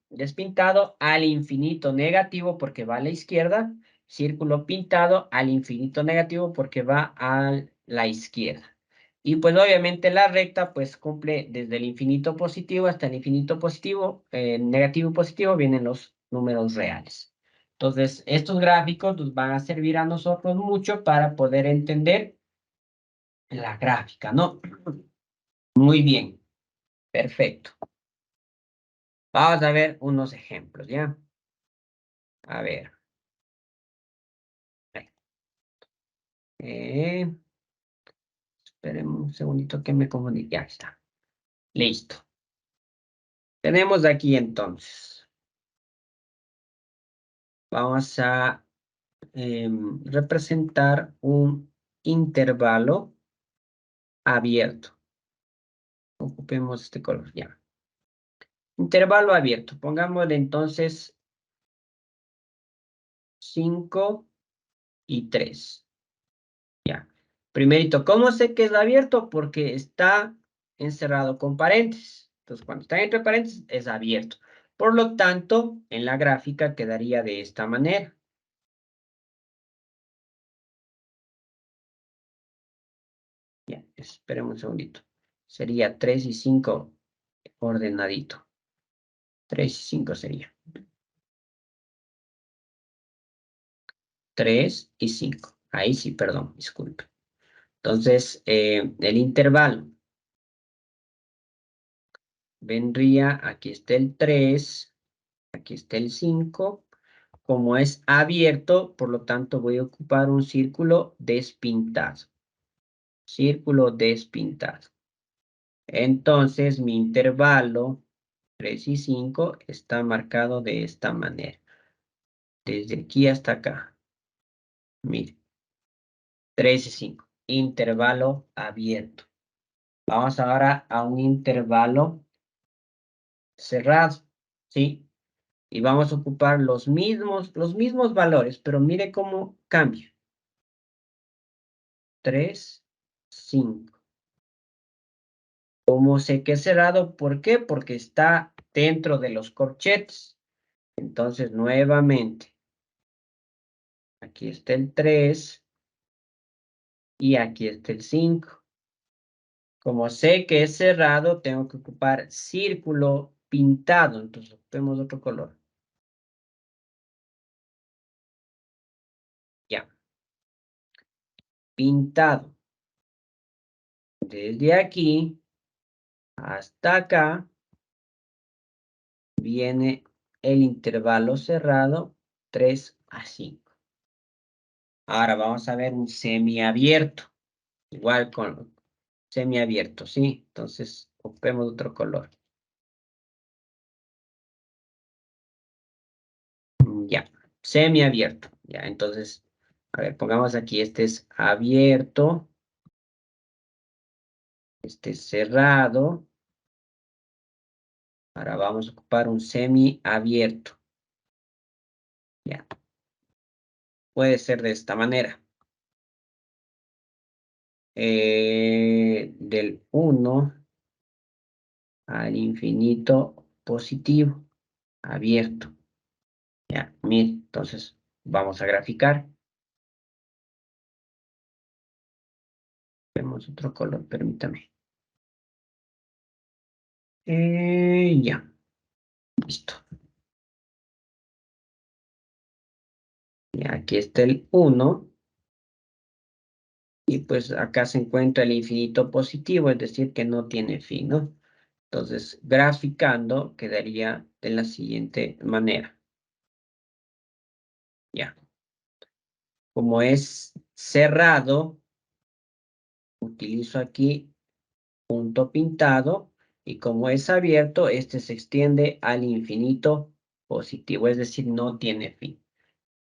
despintado al infinito negativo porque va a la izquierda, círculo pintado al infinito negativo porque va a la izquierda. Y pues obviamente la recta pues cumple desde el infinito positivo hasta el infinito positivo, negativo y positivo vienen los números reales. Entonces, estos gráficos nos van a servir a nosotros mucho para poder entender la gráfica, ¿no? Muy bien, perfecto. Vamos a ver unos ejemplos, ¿ya? A ver. Eh, esperen un segundito que me confundí. Ya está. Listo. Tenemos aquí entonces. Vamos a representar un intervalo abierto. Ocupemos este color, ya. Intervalo abierto. Pongámosle entonces 5 y 3. Ya. Primerito, ¿cómo sé que es abierto? Porque está encerrado con paréntesis. Entonces, cuando está entre paréntesis, es abierto. Por lo tanto, en la gráfica quedaría de esta manera. Ya, esperemos un segundito. Sería 3 y 5 ordenadito. 3 y 5 sería. 3 y 5. Ahí sí, perdón, disculpe. Entonces, el intervalo vendría, aquí está el 3, aquí está el 5. Como es abierto, por lo tanto voy a ocupar un círculo despintado. Círculo despintado. Entonces mi intervalo 3 y 5 está marcado de esta manera. Desde aquí hasta acá. Mire. 3 y 5. Intervalo abierto. Vamos ahora a un intervalo cerrado. ¿Sí? Y vamos a ocupar los mismos valores, pero mire cómo cambia. 3, 5. Como sé que es cerrado, ¿por qué? Porque está dentro de los corchetes. Entonces, nuevamente, aquí está el 3 y aquí está el 5. Como sé que es cerrado, tengo que ocupar círculo pintado. Entonces, ocupemos otro color. Ya. Pintado. Desde aquí hasta acá viene el intervalo cerrado 3 a 5. Ahora vamos a ver un semiabierto. Igual con semiabierto, ¿sí? Entonces, ocupemos otro color. Ya, semiabierto. Ya, entonces, a ver, pongamos aquí, este es abierto, este es cerrado. Ahora vamos a ocupar un semiabierto. Ya, puede ser de esta manera. Del 1 al infinito positivo, abierto. Ya, mire, entonces vamos a graficar. Vemos otro color, permítame. Ya, listo. Y aquí está el 1. Y pues acá se encuentra el infinito positivo, es decir, que no tiene fin, ¿no? Entonces, graficando quedaría de la siguiente manera. Ya. Como es cerrado, utilizo aquí punto pintado. Y como es abierto, este se extiende al infinito positivo, es decir, no tiene fin.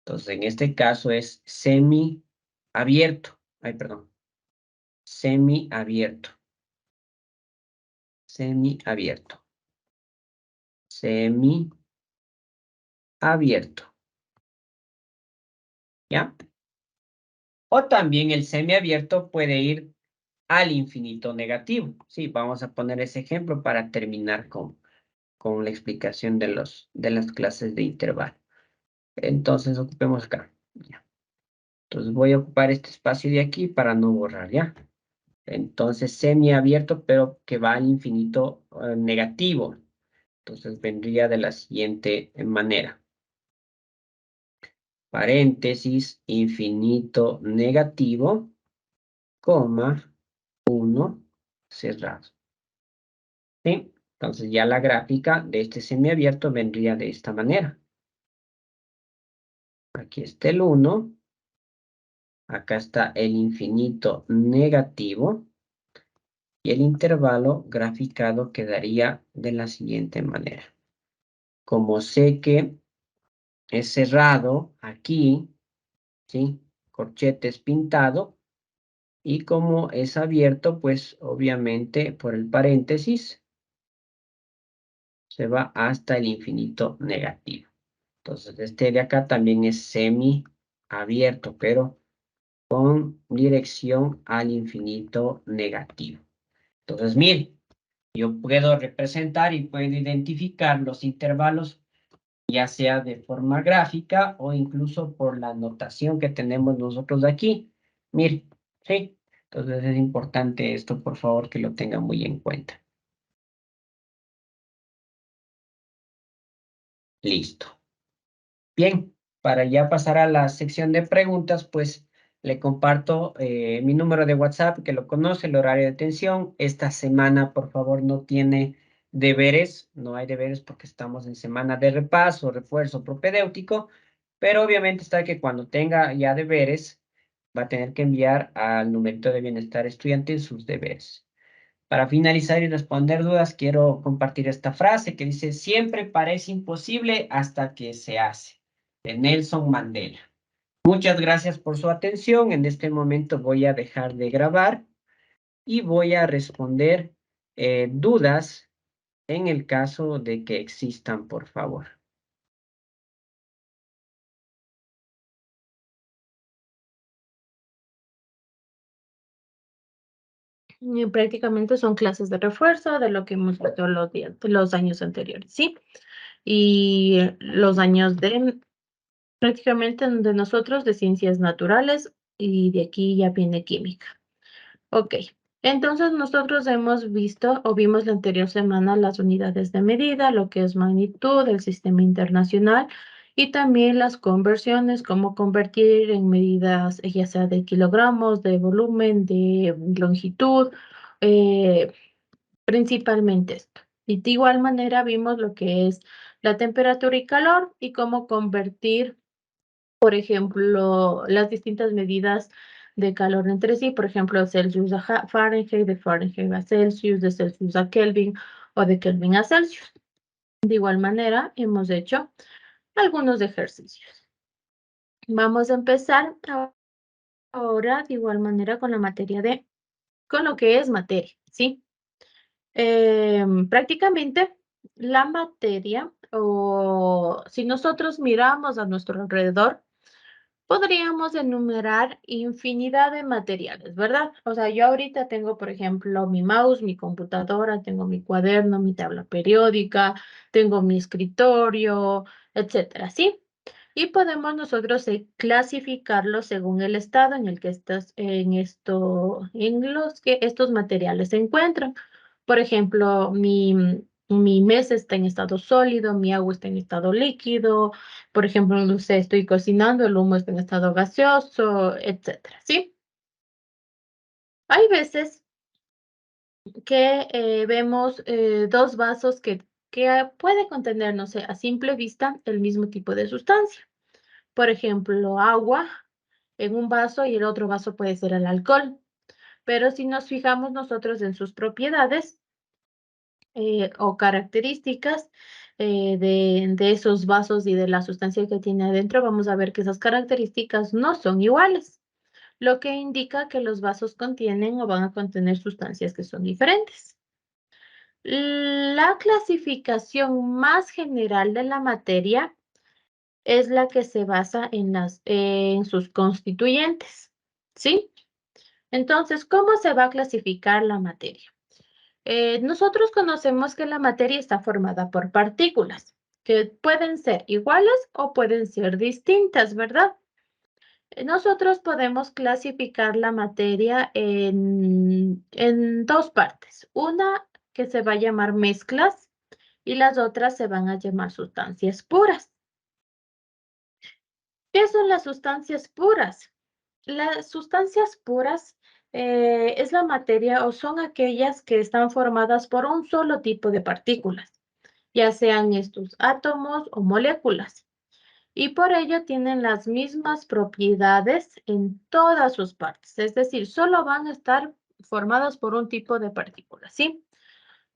Entonces, en este caso es semi-abierto. Ay, perdón. Semi-abierto. Semi-abierto. Semi-abierto. ¿Ya? O también el semiabierto puede ir al infinito negativo. Sí, vamos a poner ese ejemplo para terminar con la explicación de las clases de intervalo. Entonces, ocupemos acá. Ya. Entonces, voy a ocupar este espacio de aquí para no borrar, ¿ya? Entonces, semiabierto, pero que va al infinito negativo. Entonces, vendría de la siguiente manera. Paréntesis, infinito negativo, coma, 1 cerrado. ¿Sí? Entonces ya la gráfica de este semiabierto vendría de esta manera. Aquí está el 1. Acá está el infinito negativo. Y el intervalo graficado quedaría de la siguiente manera. Como sé que es cerrado aquí, ¿sí? Corchetes pintado. Y como es abierto, pues obviamente por el paréntesis se va hasta el infinito negativo. Entonces, este de acá también es semi abierto, pero con dirección al infinito negativo. Entonces, miren, yo puedo representar y puedo identificar los intervalos, ya sea de forma gráfica o incluso por la notación que tenemos nosotros de aquí. Miren, ¿sí? Entonces es importante esto, por favor, que lo tengan muy en cuenta. Listo. Bien, para ya pasar a la sección de preguntas, pues le comparto mi número de WhatsApp, que lo conoce, el horario de atención. Esta semana, por favor, no tiene deberes, no hay deberes porque estamos en semana de repaso, refuerzo propedéutico, pero obviamente está que cuando tenga ya deberes, va a tener que enviar al numerito de bienestar estudiantil sus deberes. Para finalizar y responder dudas, quiero compartir esta frase que dice, siempre parece imposible hasta que se hace, de Nelson Mandela. Muchas gracias por su atención. En este momento voy a dejar de grabar y voy a responder dudas en el caso de que existan, por favor. Y prácticamente son clases de refuerzo de lo que hemos visto los años anteriores, ¿sí? Y los años de prácticamente de nosotros de ciencias naturales y de aquí ya viene química. Ok, entonces nosotros hemos visto o vimos la anterior semana las unidades de medida, lo que es magnitud, el sistema internacional y también las conversiones, cómo convertir en medidas ya sea de kilogramos, de volumen, de longitud, eh, principalmente esto. Y de igual manera vimos lo que es la temperatura y calor y cómo convertir por ejemplo, las distintas medidas de calor entre sí, por ejemplo, Celsius a Fahrenheit, de Fahrenheit a Celsius, de Celsius a Kelvin o de Kelvin a Celsius. De igual manera, hemos hecho algunos ejercicios. Vamos a empezar ahora de igual manera con la materia con lo que es materia, ¿sí? Prácticamente la materia, o si nosotros miramos a nuestro alrededor, podríamos enumerar infinidad de materiales, ¿verdad? O sea, yo ahorita tengo, por ejemplo, mi mouse, mi computadora, tengo mi cuaderno, mi tabla periódica, tengo mi escritorio, etcétera, ¿sí? Y podemos nosotros clasificarlo según el estado en el que en los que estos materiales se encuentran. Por ejemplo, mi mesa está en estado sólido, mi agua está en estado líquido, por ejemplo, no sé, estoy cocinando, el humo está en estado gaseoso, etcétera, ¿sí? Hay veces que vemos dos vasos que puede contener, no sé, a simple vista el mismo tipo de sustancia. Por ejemplo, agua en un vaso y el otro vaso puede ser el alcohol. Pero si nos fijamos nosotros en sus propiedades o características de esos vasos y de la sustancia que tiene adentro, vamos a ver que esas características no son iguales, lo que indica que los vasos contienen o van a contener sustancias que son diferentes. La clasificación más general de la materia es la que se basa en sus constituyentes, ¿sí? Entonces, ¿cómo se va a clasificar la materia? Nosotros conocemos que la materia está formada por partículas, que pueden ser iguales o pueden ser distintas, ¿verdad? Nosotros podemos clasificar la materia en dos partes. Una que se va a llamar mezclas y las otras se van a llamar sustancias puras. ¿Qué son las sustancias puras? Las sustancias puras es la materia o son aquellas que están formadas por un solo tipo de partículas, ya sean estos átomos o moléculas, y por ello tienen las mismas propiedades en todas sus partes, es decir, solo van a estar formadas por un tipo de partículas, ¿sí?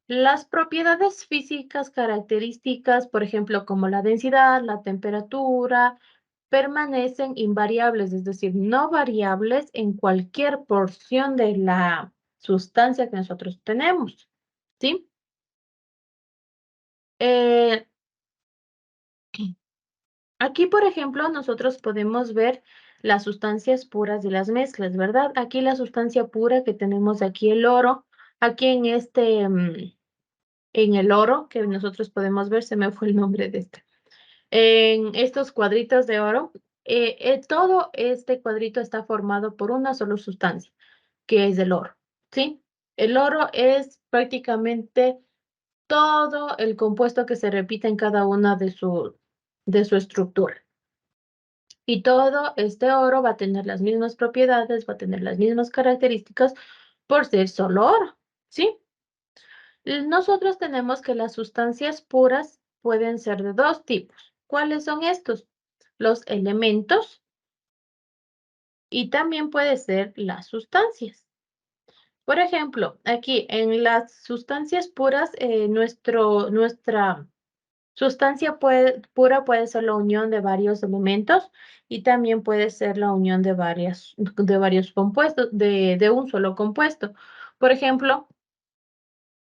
Las propiedades físicas características, por ejemplo, como la densidad, la temperatura, permanecen invariables, es decir, no variables en cualquier porción de la sustancia que nosotros tenemos, ¿sí? Eh, Aquí, por ejemplo, nosotros podemos ver las sustancias puras de las mezclas, ¿verdad? Aquí la sustancia pura que tenemos aquí el oro, aquí en el oro que nosotros podemos ver, se me fue el nombre de este. En estos cuadritos de oro, todo este cuadrito está formado por una sola sustancia, que es el oro, ¿sí? El oro es prácticamente todo el compuesto que se repite en cada una de su estructura. Y todo este oro va a tener las mismas propiedades, va a tener las mismas características por ser solo oro, ¿sí? Nosotros tenemos que las sustancias puras pueden ser de dos tipos. ¿Cuáles son estos? Los elementos y también puede ser las sustancias. Por ejemplo, aquí en las sustancias puras, nuestra sustancia pura puede ser la unión de varios elementos y también puede ser la unión de varios compuestos, de un solo compuesto. Por ejemplo,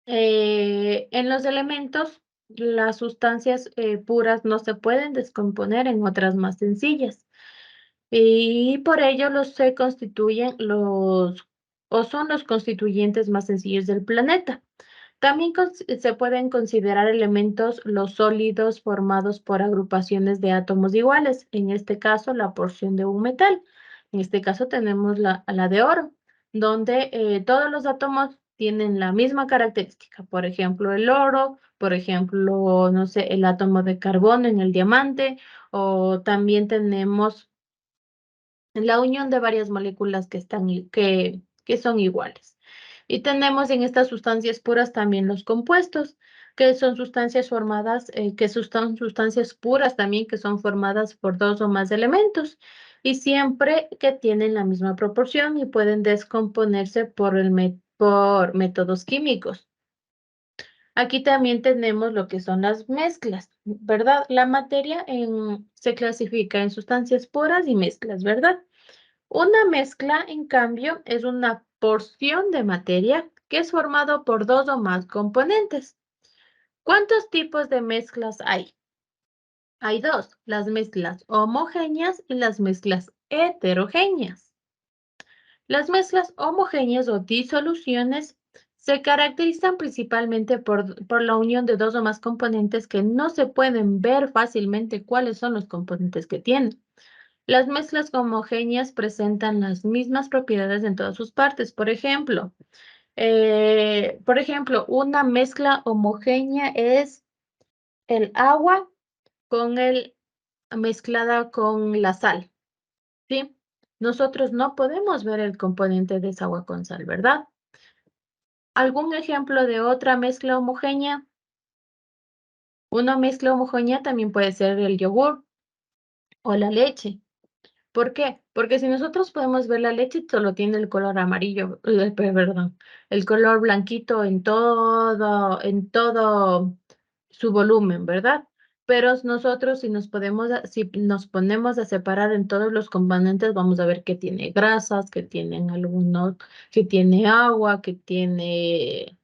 en los elementos, las sustancias puras no se pueden descomponer en otras más sencillas y por ello se constituyen o son los constituyentes más sencillos del planeta. También se pueden considerar elementos los sólidos formados por agrupaciones de átomos iguales, en este caso la porción de un metal. En este caso tenemos la de oro, donde todos los átomos tienen la misma característica. Por ejemplo, el oro, por ejemplo, no sé, el átomo de carbono en el diamante, o también tenemos la unión de varias moléculas que son iguales. Y tenemos en estas sustancias puras también los compuestos. que son sustancias formadas, que son sustancias puras también, que son formadas por 2 o más elementos, y siempre que tienen la misma proporción y pueden descomponerse por métodos químicos. Aquí también tenemos lo que son las mezclas, ¿verdad? La materia se clasifica en sustancias puras y mezclas, ¿verdad? Una mezcla, en cambio, es una porción de materia que es formado por 2 o más componentes. ¿Cuántos tipos de mezclas hay? Hay 2, las mezclas homogéneas y las mezclas heterogéneas. Las mezclas homogéneas o disoluciones se caracterizan principalmente por la unión de 2 o más componentes que no se pueden ver fácilmente cuáles son los componentes que tienen. Las mezclas homogéneas presentan las mismas propiedades en todas sus partes. Por ejemplo, una mezcla homogénea es el agua mezclada con la sal, ¿sí? Nosotros no podemos ver el componente de esa agua con sal, ¿verdad? ¿Algún ejemplo de otra mezcla homogénea? Una mezcla homogénea también puede ser el yogur o la leche. ¿Por qué? Porque si nosotros podemos ver la leche, solo tiene el color amarillo, perdón, el color blanquito en todo su volumen, ¿verdad? Pero nosotros si nos ponemos a separar en todos los componentes, vamos a ver que tiene grasas, que tienen algunos, que tiene agua, que tiene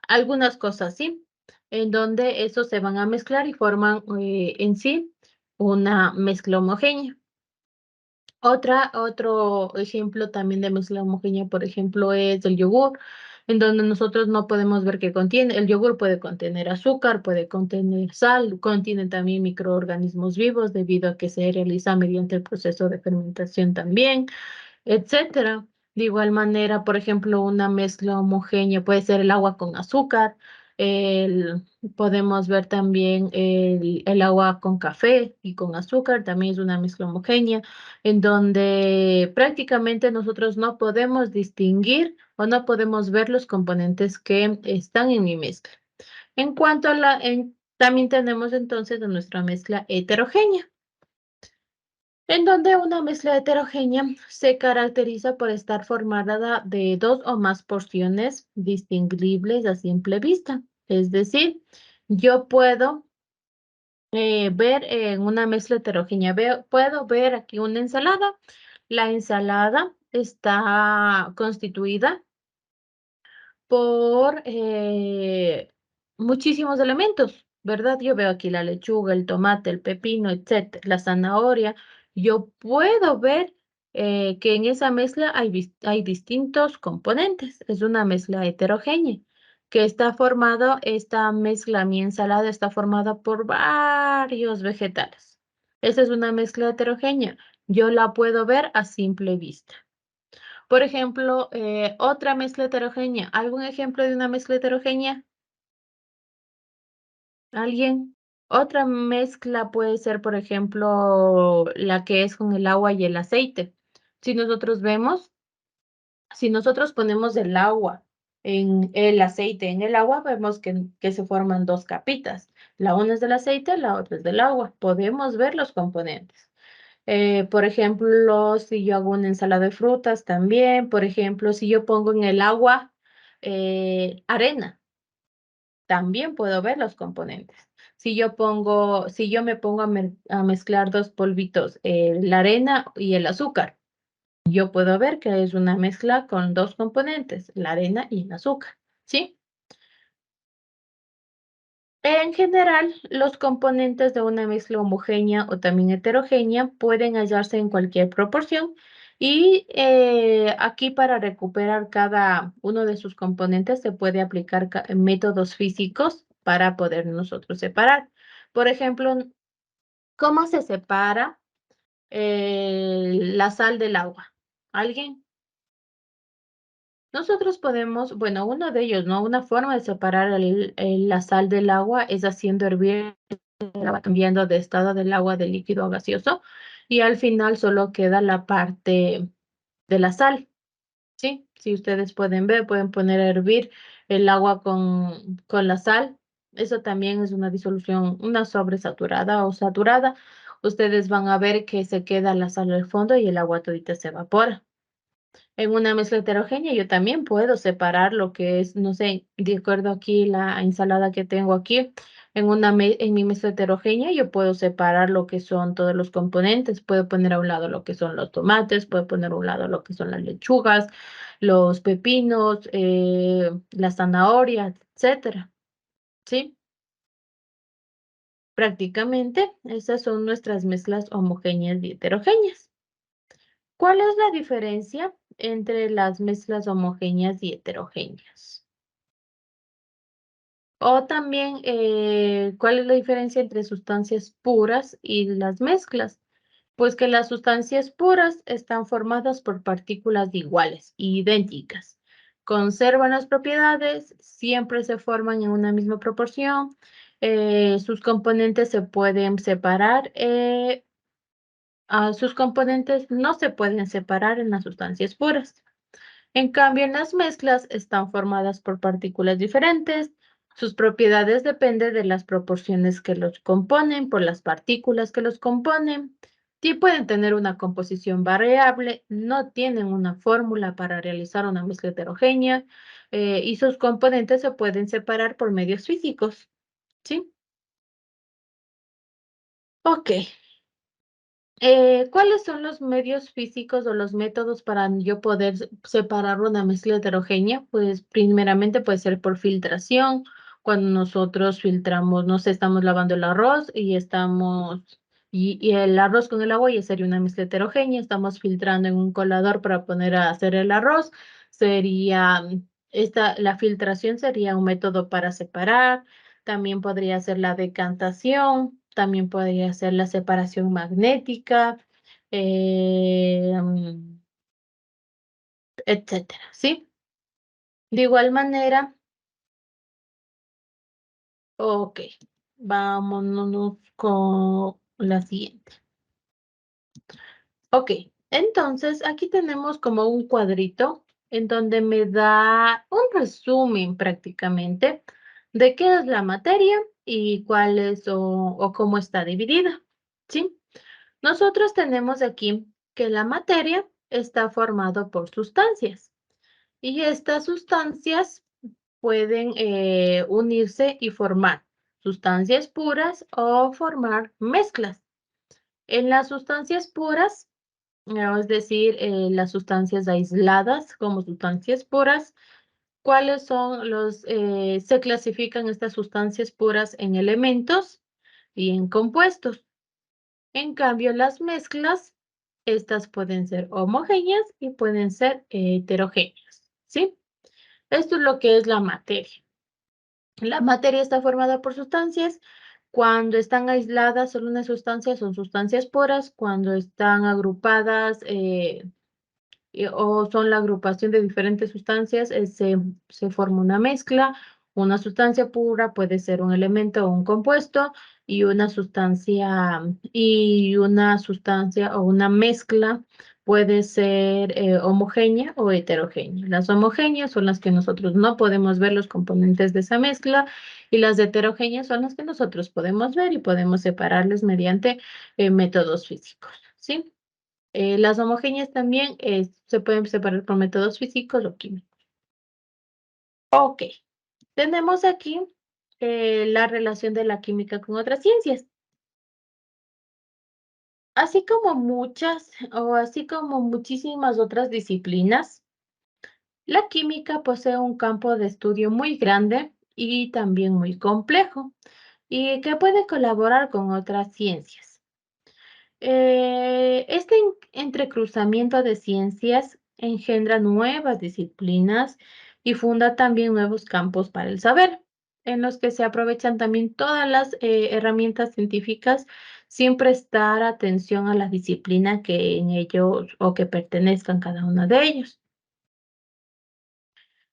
algunas cosas, ¿sí? En donde esos se van a mezclar y forman en sí una mezcla homogénea. Otro ejemplo también de mezcla homogénea, por ejemplo, es el yogur, en donde nosotros no podemos ver qué contiene. El yogur puede contener azúcar, puede contener sal, contiene también microorganismos vivos debido a que se realiza mediante el proceso de fermentación también, etcétera. De igual manera, por ejemplo, una mezcla homogénea puede ser el agua con azúcar. el- Podemos ver también el agua con café y con azúcar, también es una mezcla homogénea, en donde prácticamente nosotros no podemos distinguir o no podemos ver los componentes que están en mi mezcla. En cuanto a también tenemos entonces nuestra mezcla heterogénea, en donde una mezcla heterogénea se caracteriza por estar formada de 2 o más porciones distinguibles a simple vista. Es decir, yo puedo ver en una mezcla heterogénea, puedo ver aquí una ensalada. La ensalada está constituida por muchísimos elementos, ¿verdad? Yo veo aquí la lechuga, el tomate, el pepino, etcétera, la zanahoria. Yo puedo ver que en esa mezcla hay distintos componentes. Es una mezcla heterogénea esta mezcla, mi ensalada está formada por varios vegetales. Esa es una mezcla heterogénea. Yo la puedo ver a simple vista. Por ejemplo, otra mezcla heterogénea. ¿Algún ejemplo de una mezcla heterogénea? ¿Alguien? Otra mezcla puede ser, por ejemplo, la que es con el agua y el aceite. Si nosotros vemos, si nosotros ponemos el agua en el aceite en el agua, vemos que se forman 2 capitas. La una es del aceite, la otra es del agua. Podemos ver los componentes. Por ejemplo, si yo hago una ensalada de frutas también, por ejemplo, si yo pongo en el agua arena, también puedo ver los componentes. Si yo me pongo a mezclar 2 polvitos, la arena y el azúcar, yo puedo ver que es una mezcla con 2 componentes, la arena y el azúcar, ¿sí? En general, los componentes de una mezcla homogénea o también heterogénea pueden hallarse en cualquier proporción y aquí para recuperar cada uno de sus componentes se puede aplicar métodos físicos para poder nosotros separar. Por ejemplo, ¿cómo se separa la sal del agua? ¿Alguien? Nosotros podemos, bueno, uno de ellos, ¿no? Una forma de separar la sal del agua es haciendo hervir va cambiando de estado del agua de líquido a gaseoso y al final solo queda la parte de la sal, ¿sí? Si ustedes pueden ver, pueden poner a hervir el agua con la sal Eso también es una disolución, una sobresaturada o saturada. Ustedes van a ver que se queda la sal al fondo y el agua todita se evapora. En una mezcla heterogénea yo también puedo separar lo que es, no sé, de acuerdo aquí la ensalada que tengo aquí, en mi mezcla heterogénea yo puedo separar lo que son todos los componentes, puedo poner a un lado lo que son los tomates, puedo poner a un lado lo que son las lechugas, los pepinos, las zanahorias, etcétera, ¿sí? Prácticamente esas son nuestras mezclas homogéneas y heterogéneas. ¿Cuál es la diferencia entre las mezclas homogéneas y heterogéneas? O también, ¿cuál es la diferencia entre sustancias puras y las mezclas? Pues que las sustancias puras están formadas por partículas iguales, idénticas. Conservan las propiedades, siempre se forman en una misma proporción, sus componentes se pueden separar, sus componentes no se pueden separar en las sustancias puras. En cambio, en las mezclas están formadas por partículas diferentes. Sus propiedades dependen de las proporciones que los componen, por las partículas que los componen. Sí pueden tener una composición variable, no tienen una fórmula para realizar una mezcla heterogénea y sus componentes se pueden separar por medios físicos. ¿Sí? Ok. ¿Cuáles son los medios físicos o los métodos para yo poder separar una mezcla heterogénea? Pues primeramente puede ser por filtración. Cuando nosotros filtramos, no sé, estamos lavando el arroz y el arroz con el agua ya sería una mezcla heterogénea. Estamos filtrando en un colador para poner a hacer el arroz. La filtración sería un método para separar. También podría ser la decantación, también podría ser la separación magnética, etcétera, ¿sí? De igual manera, ok, vámonos con la siguiente. Ok, entonces aquí tenemos como un cuadrito en donde me da un resumen prácticamente de qué es la materia y cuál es o cómo está dividida, ¿sí? Nosotros tenemos aquí que la materia está formada por sustancias y estas sustancias pueden unirse y formar sustancias puras o formar mezclas. En las sustancias puras, es decir, las sustancias aisladas como sustancias puras, ¿cuáles son se clasifican estas sustancias puras en elementos y en compuestos? En cambio, las mezclas, estas pueden ser homogéneas y pueden ser heterogéneas, ¿sí? Esto es lo que es la materia. La materia está formada por sustancias. Cuando están aisladas solo una sustancia, son sustancias puras. Cuando están agrupadas, o son la agrupación de diferentes sustancias, se forma una mezcla. Una sustancia pura puede ser un elemento o un compuesto y una sustancia o una mezcla puede ser homogénea o heterogénea. Las homogéneas son las que nosotros no podemos ver los componentes de esa mezcla y las heterogéneas son las que nosotros podemos ver y podemos separarles mediante métodos físicos, ¿sí? Las homogéneas también se pueden separar por métodos físicos o químicos. Ok, tenemos aquí la relación de la química con otras ciencias. Así como muchísimas otras disciplinas, la química posee un campo de estudio muy grande y también muy complejo y que puede colaborar con otras ciencias. Este entrecruzamiento de ciencias engendra nuevas disciplinas y funda también nuevos campos para el saber, en los que se aprovechan también todas las herramientas científicas sin prestar atención a la disciplina que en ellos o que pertenezcan cada uno de ellos.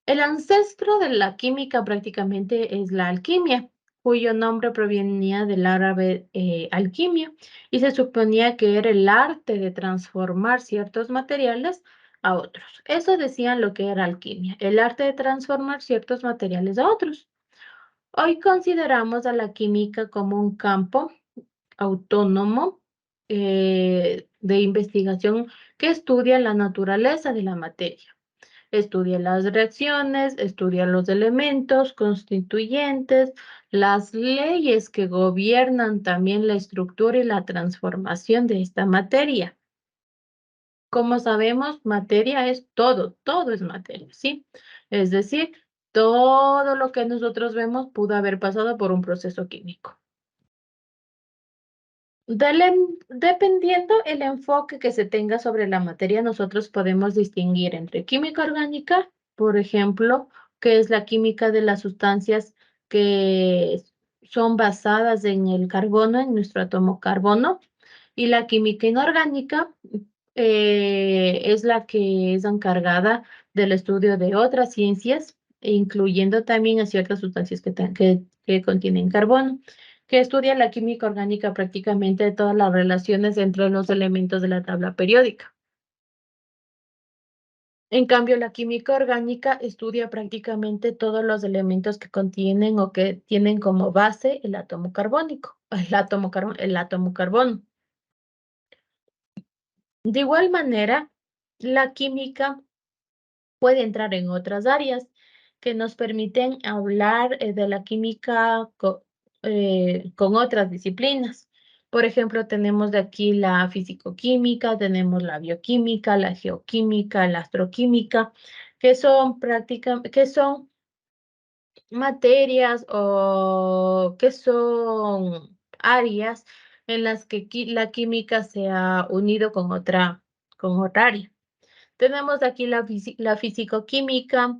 El ancestro de la química prácticamente es la alquimia, cuyo nombre provenía del árabe alquimia y se suponía que era el arte de transformar ciertos materiales a otros. Eso decían lo que era alquimia, el arte de transformar ciertos materiales a otros. Hoy consideramos a la química como un campo autónomo de investigación que estudia la naturaleza de la materia. Estudia las reacciones, estudia los elementos constituyentes, las leyes que gobiernan también la estructura y la transformación de esta materia. Como sabemos, materia es todo, todo es materia, ¿sí? Es decir, todo lo que nosotros vemos pudo haber pasado por un proceso químico. Dependiendo el enfoque que se tenga sobre la materia, nosotros podemos distinguir entre química orgánica, por ejemplo, que es la química de las sustancias que son basadas en el carbono, en nuestro átomo carbono, y la química inorgánica es la que es encargada del estudio de otras ciencias, incluyendo también a ciertas sustancias que contienen carbono, que estudia la química orgánica prácticamente todas las relaciones entre los elementos de la tabla periódica. En cambio, la química orgánica estudia prácticamente todos los elementos que contienen o que tienen como base el átomo carbónico, el átomo carbono. De igual manera, la química puede entrar en otras áreas que nos permiten hablar de la química con otras disciplinas. Por ejemplo, tenemos de aquí la fisicoquímica, tenemos la bioquímica, la geoquímica, la astroquímica, que son materias o que son áreas en las que la química se ha unido con otra área. Tenemos aquí la fisicoquímica,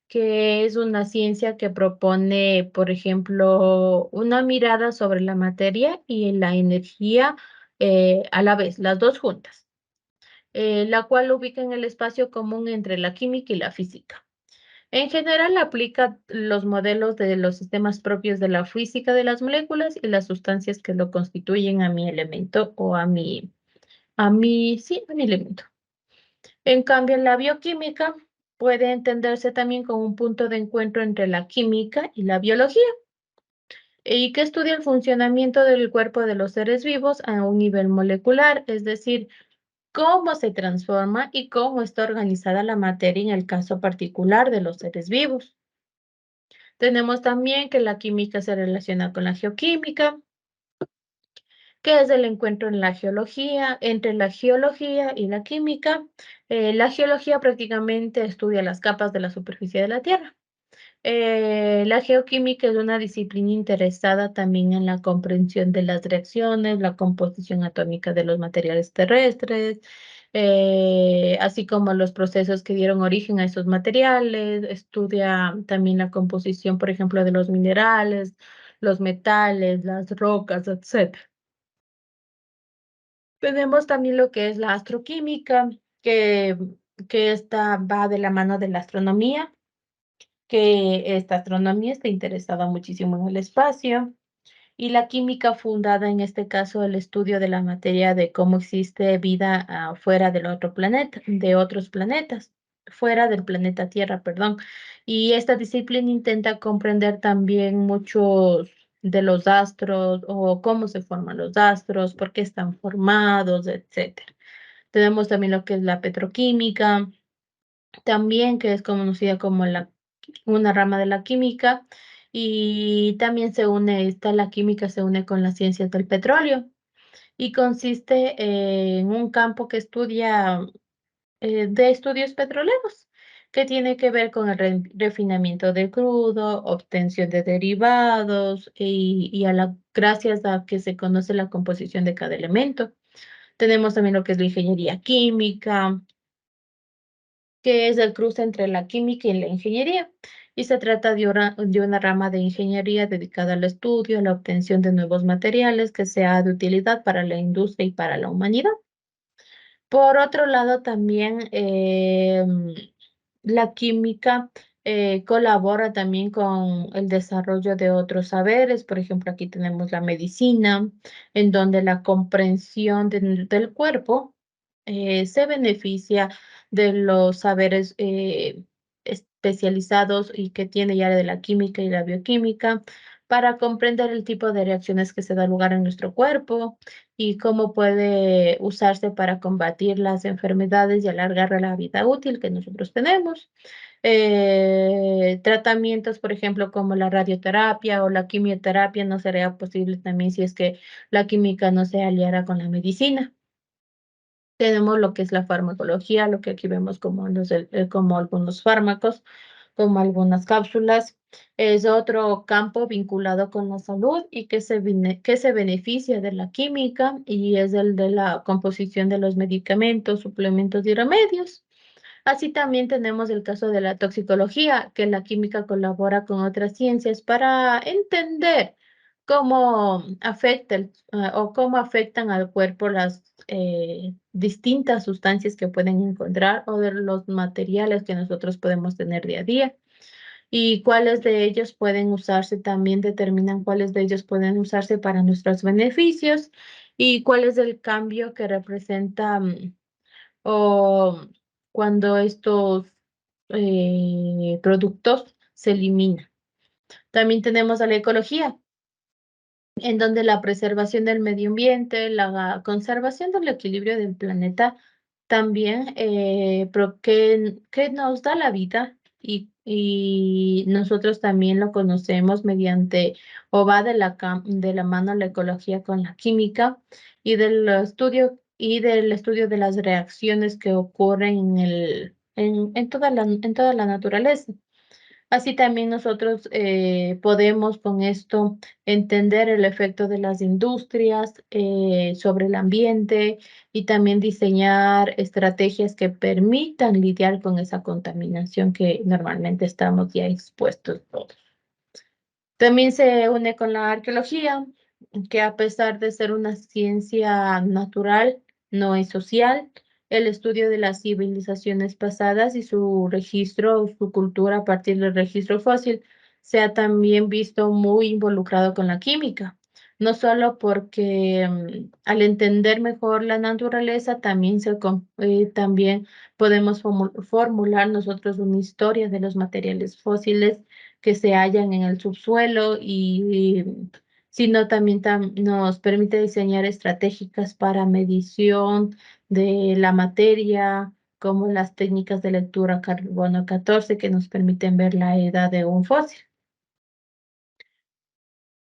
que es una ciencia que propone, por ejemplo, una mirada sobre la materia y la energía a la vez, las dos juntas, la cual ubica en el espacio común entre la química y la física. En general, aplica los modelos de los sistemas propios de la física de las moléculas y las sustancias que lo constituyen a mi elemento o sí, a mi elemento. En cambio, la bioquímica puede entenderse también como un punto de encuentro entre la química y la biología, y que estudia el funcionamiento del cuerpo de los seres vivos a un nivel molecular, es decir, cómo se transforma y cómo está organizada la materia en el caso particular de los seres vivos. Tenemos también que la química se relaciona con la geoquímica, que es el encuentro en la geología, entre la geología y la química. La geología prácticamente estudia las capas de la superficie de la Tierra. La geoquímica es una disciplina interesada también en la comprensión de las reacciones, la composición atómica de los materiales terrestres, así como los procesos que dieron origen a esos materiales. Estudia también la composición, por ejemplo, de los minerales, los metales, las rocas, etc. Tenemos también lo que es la astroquímica, que, que esta va de la mano de la astronomía, que esta astronomía está interesada muchísimo en el espacio, y la química fundada en este caso el estudio de la materia de cómo existe vida fuera del otro planeta, de otros planetas, fuera del planeta Tierra, perdón. Y esta disciplina intenta comprender también muchos de los astros o cómo se forman los astros, por qué están formados, etcétera. Tenemos también lo que es la petroquímica, también que es conocida como una rama de la química, y también la química se une con las ciencias del petróleo y consiste en un campo que estudia de estudios petroleros, que tiene que ver con el refinamiento de crudo, obtención de derivados gracias a que se conoce la composición de cada elemento. Tenemos también lo que es la ingeniería química, que es el cruce entre la química y la ingeniería, y se trata de una rama de ingeniería dedicada al estudio, a la obtención de nuevos materiales que sea de utilidad para la industria y para la humanidad. Por otro lado, también la química colabora también con el desarrollo de otros saberes. Por ejemplo, aquí tenemos la medicina, en donde la comprensión del cuerpo se beneficia de los saberes especializados y que tiene ya de la química y la bioquímica. para comprender el tipo de reacciones que se da lugar en nuestro cuerpo y cómo puede usarse para combatir las enfermedades y alargar la vida útil que nosotros tenemos. Tratamientos, por ejemplo, como la radioterapia o la quimioterapia no sería posible también si es que la química no se aliara con la medicina. Tenemos lo que es la farmacología, lo que aquí vemos como, como algunos fármacos, como algunas cápsulas. Es otro campo vinculado con la salud y que se beneficia de la química y es el de la composición de los medicamentos, suplementos y remedios. Así también tenemos el caso de la toxicología, que la química colabora con otras ciencias para entender cómo o cómo afectan al cuerpo las distintas sustancias que pueden encontrar o de los materiales que nosotros podemos tener día a día. Y cuáles de ellos pueden usarse, también determinan cuáles de ellos pueden usarse para nuestros beneficios y cuál es el cambio que representa o cuando estos productos se eliminan. También tenemos a la ecología, en donde la preservación del medio ambiente, la conservación del equilibrio del planeta, también que nos da la vida y nosotros también lo conocemos mediante o va de la mano la ecología con la química y del estudio de las reacciones que ocurren en toda la naturaleza. Así también nosotros podemos con esto entender el efecto de las industrias sobre el ambiente y también diseñar estrategias que permitan lidiar con esa contaminación que normalmente estamos ya expuestos todos. También se une con la arqueología, que a pesar de ser una ciencia natural, no es social. El estudio de las civilizaciones pasadas y su registro, su cultura a partir del registro fósil, se ha también visto muy involucrado con la química. No solo porque al entender mejor la naturaleza, también podemos formular nosotros una historia de los materiales fósiles que se hallan en el subsuelo sino también nos permite diseñar estratégicas para medición de la materia, como las técnicas de lectura carbono 14 que nos permiten ver la edad de un fósil.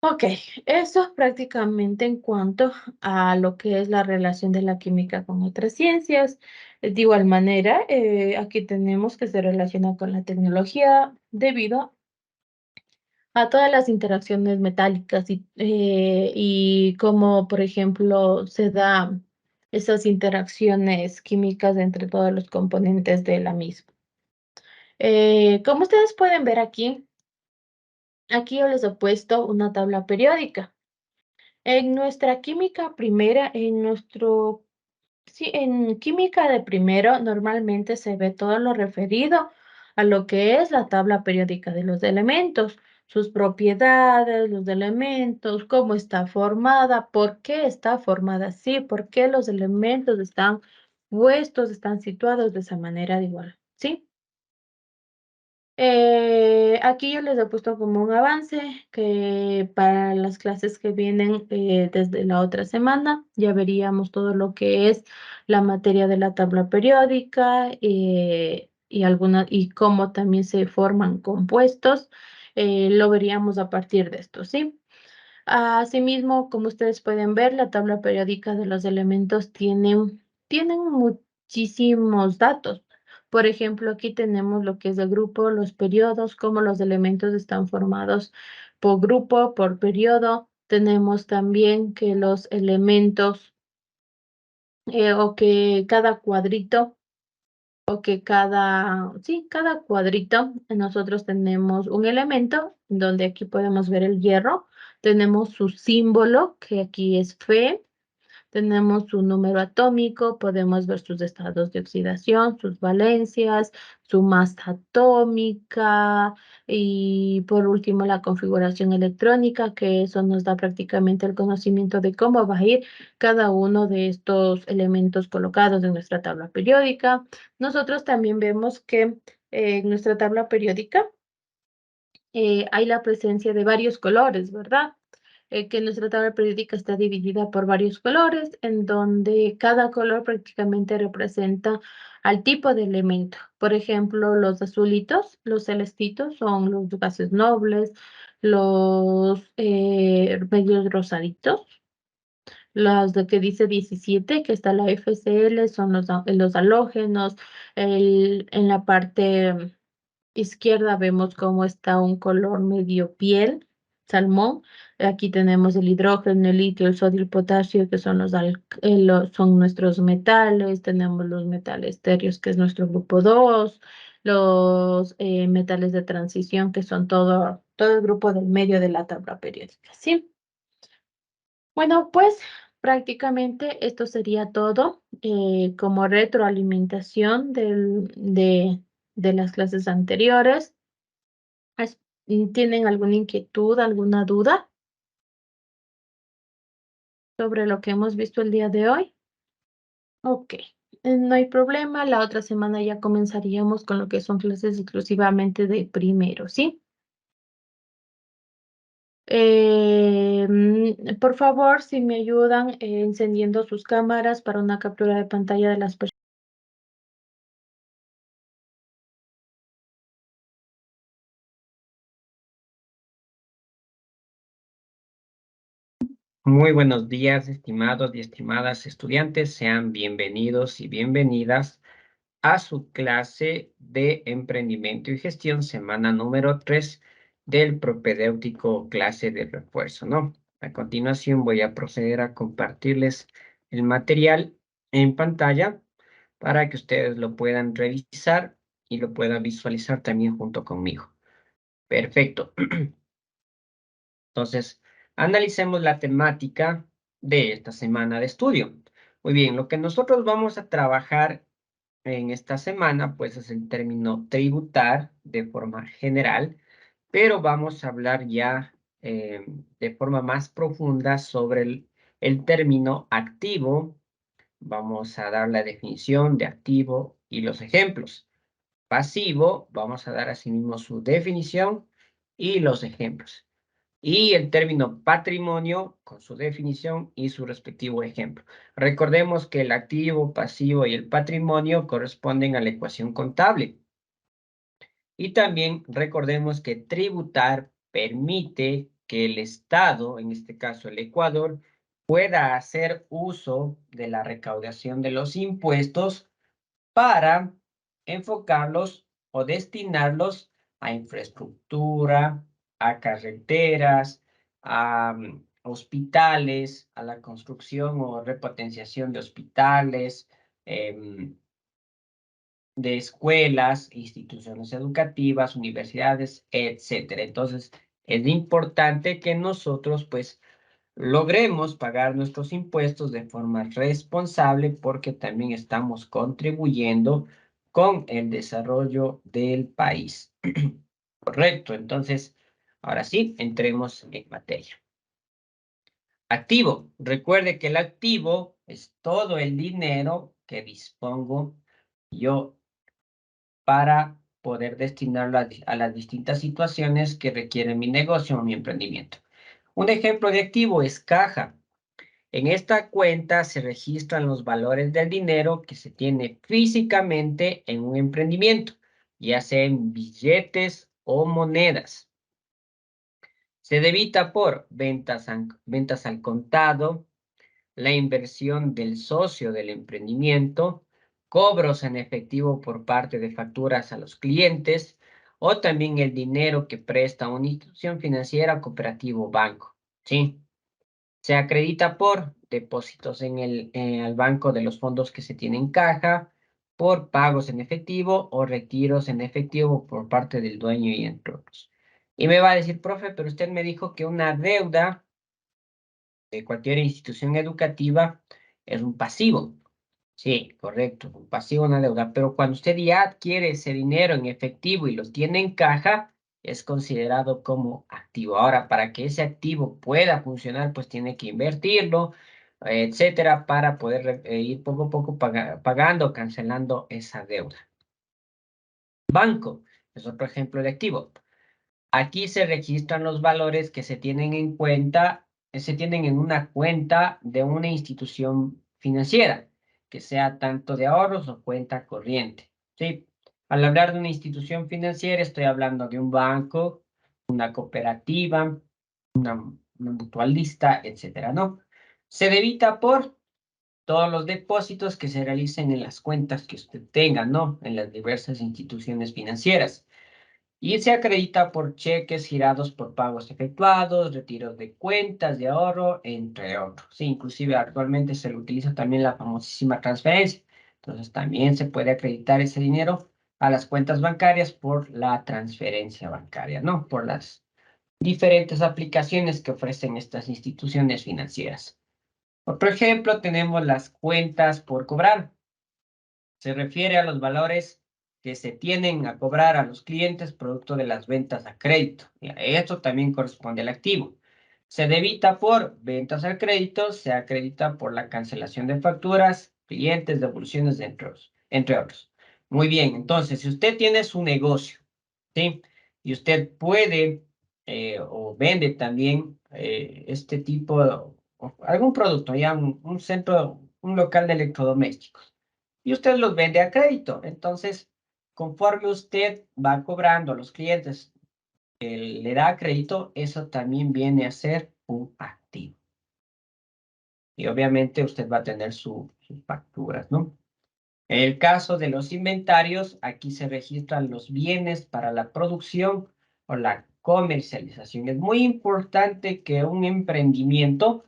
Ok, eso prácticamente en cuanto a lo que es la relación de la química con otras ciencias. De igual manera, aquí tenemos que se relaciona con la tecnología debido a todas las interacciones metálicas y cómo, por ejemplo, se da esas interacciones químicas entre todos los componentes de la misma. Como ustedes pueden ver aquí yo les he puesto una tabla periódica. En nuestra química primera, sí, en química de primero normalmente se ve todo lo referido a lo que es la tabla periódica de los elementos, sus propiedades, los elementos, cómo está formada, por qué está formada así, por qué los elementos están puestos, están situados de esa manera de igual, ¿sí? Aquí yo les he puesto como un avance que para las clases que vienen desde la otra semana ya veríamos todo lo que es la materia de la tabla periódica y cómo también se forman compuestos. Lo veríamos a partir de esto, ¿sí? Asimismo, como ustedes pueden ver, la tabla periódica de los elementos tienen muchísimos datos. Por ejemplo, aquí tenemos lo que es el grupo, los periodos, cómo los elementos están formados por grupo, por periodo. Tenemos también que los elementos o que cada cuadrito o que cada cuadrito, nosotros tenemos un elemento donde aquí podemos ver el hierro, tenemos su símbolo, que aquí es Fe, tenemos su número atómico, podemos ver sus estados de oxidación, sus valencias, su masa atómica y por último la configuración electrónica, que eso nos da prácticamente el conocimiento de cómo va a ir cada uno de estos elementos colocados en nuestra tabla periódica. Nosotros también vemos que en nuestra tabla periódica hay la presencia de varios colores, ¿verdad? Que nuestra tabla periódica está dividida por varios colores, en donde cada color prácticamente representa al tipo de elemento. Por ejemplo, los azulitos, los celestitos, son los gases nobles, los medios rosaditos, los de que dice 17, que está la FCL, son los halógenos. En la parte izquierda vemos cómo está un color medio piel, salmón. Aquí tenemos el hidrógeno, el litio, el sodio y el potasio, que son son nuestros metales. Tenemos los metales terios, que es nuestro grupo 2. Los metales de transición, que son todo el grupo del medio de la tabla periódica, ¿sí? Bueno, pues prácticamente esto sería todo como retroalimentación de las clases anteriores. ¿Tienen alguna inquietud, alguna duda sobre lo que hemos visto el día de hoy? Ok, no hay problema. La otra semana ya comenzaríamos con lo que son clases exclusivamente de primero, ¿sí? Por favor, si me ayudan encendiendo sus cámaras para una captura de pantalla de las personas. Muy buenos días, estimados y estimadas estudiantes. Sean bienvenidos y bienvenidas a su clase de Emprendimiento y Gestión, semana número 3 del propedéutico clase de refuerzo, ¿no? A continuación voy a proceder a compartirles el material en pantalla para que ustedes lo puedan revisar y lo puedan visualizar también junto conmigo. Perfecto. Entonces, analicemos la temática de esta semana de estudio. Muy bien, lo que nosotros vamos a trabajar en esta semana, pues es el término tributar de forma general, pero vamos a hablar ya de forma más profunda sobre el término activo. Vamos a dar la definición de activo y los ejemplos. Pasivo, vamos a dar asimismo su definición y los ejemplos. Y el término patrimonio con su definición y su respectivo ejemplo. Recordemos que el activo, pasivo y el patrimonio corresponden a la ecuación contable. Y también recordemos que tributar permite que el Estado, en este caso el Ecuador, pueda hacer uso de la recaudación de los impuestos para enfocarlos o destinarlos a infraestructura, a carreteras, a hospitales, a la construcción o repotenciación de hospitales, de escuelas, instituciones educativas, universidades, etcétera. Entonces, es importante que nosotros, pues, logremos pagar nuestros impuestos de forma responsable porque también estamos contribuyendo con el desarrollo del país. Correcto, entonces, ahora sí, entremos en materia. Activo. Recuerde que el activo es todo el dinero que dispongo yo para poder destinarlo a las distintas situaciones que requieren mi negocio o mi emprendimiento. Un ejemplo de activo es caja. En esta cuenta se registran los valores del dinero que se tiene físicamente en un emprendimiento, ya sea en billetes o monedas. Se debita por ventas al contado, la inversión del socio del emprendimiento, cobros en efectivo por parte de facturas a los clientes o también el dinero que presta una institución financiera, cooperativo o banco. ¿Sí? Se acredita por depósitos al banco de los fondos que se tienen en caja, por pagos en efectivo o retiros en efectivo por parte del dueño y entre otros. Y me va a decir, profe, pero usted me dijo que una deuda de cualquier institución educativa es un pasivo. Sí, correcto, un pasivo, una deuda. Pero cuando usted ya adquiere ese dinero en efectivo y lo tiene en caja, es considerado como activo. Ahora, para que ese activo pueda funcionar, pues tiene que invertirlo, etcétera, para poder ir poco a poco pagando, cancelando esa deuda. Banco es otro ejemplo de activo. Aquí se registran los valores que se tienen en cuenta, se tienen en una cuenta de una institución financiera, que sea tanto de ahorros o cuenta corriente, ¿sí? Al hablar de una institución financiera, estoy hablando de un banco, una cooperativa, una mutualista, etcétera, ¿no? Se debita por todos los depósitos que se realicen en las cuentas que usted tenga, ¿no? En las diversas instituciones financieras. Y se acredita por cheques girados por pagos efectuados, retiros de cuentas de ahorro, entre otros. Sí, inclusive actualmente se le utiliza también la famosísima transferencia. Entonces también se puede acreditar ese dinero a las cuentas bancarias por la transferencia bancaria, ¿no? Por las diferentes aplicaciones que ofrecen estas instituciones financieras. Otro ejemplo, tenemos las cuentas por cobrar. Se refiere a los valores que se tienen a cobrar a los clientes producto de las ventas a crédito. Esto también corresponde al activo. Se debita por ventas al crédito, se acredita por la cancelación de facturas, clientes, devoluciones, entre otros. Muy bien, entonces, si usted tiene su negocio, ¿sí? Y usted puede o vende también este tipo algún producto, ya un centro, un local de electrodomésticos y usted los vende a crédito. Entonces, conforme usted va cobrando a los clientes, le da crédito, eso también viene a ser un activo. Y obviamente usted va a tener sus facturas, ¿no? En el caso de los inventarios, aquí se registran los bienes para la producción o la comercialización. Es muy importante que un emprendimiento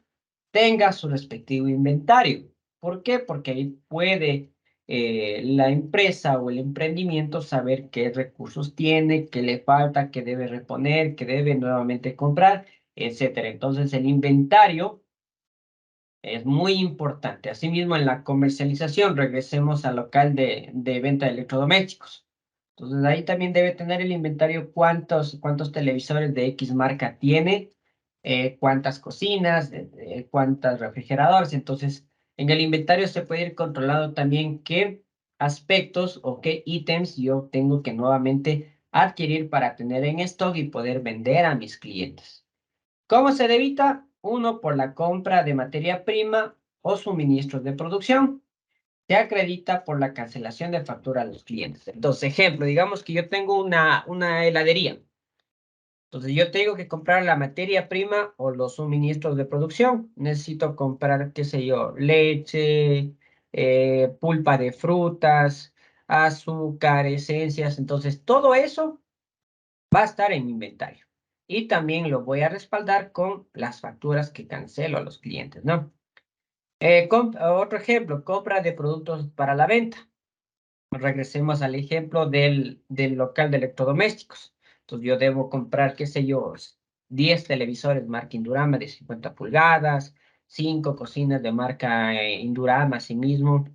tenga su respectivo inventario. ¿Por qué? Porque ahí puede la empresa o el emprendimiento saber qué recursos tiene, qué le falta, qué debe reponer, qué debe nuevamente comprar, etcétera. Entonces, el inventario es muy importante. Asimismo, en la comercialización, regresemos al local de venta de electrodomésticos. Entonces, ahí también debe tener el inventario cuántos televisores de X marca tiene, cuántas cocinas, cuántas refrigeradores. Entonces, en el inventario se puede ir controlando también qué aspectos o qué ítems yo tengo que nuevamente adquirir para tener en stock y poder vender a mis clientes. ¿Cómo se debita? Uno, por la compra de materia prima o suministros de producción. Se acredita por la cancelación de factura a los clientes. Entonces, ejemplo, digamos que yo tengo una heladería. Entonces, yo tengo que comprar la materia prima o los suministros de producción. Necesito comprar, qué sé yo, leche, pulpa de frutas, azúcar, esencias. Entonces, todo eso va a estar en inventario. Y también lo voy a respaldar con las facturas que cancelo a los clientes, ¿no? Otro ejemplo, compra de productos para la venta. Regresemos al ejemplo del local de electrodomésticos. Entonces yo debo comprar, qué sé yo, 10 televisores marca Indurama de 50 pulgadas, 5 cocinas de marca Indurama, asimismo,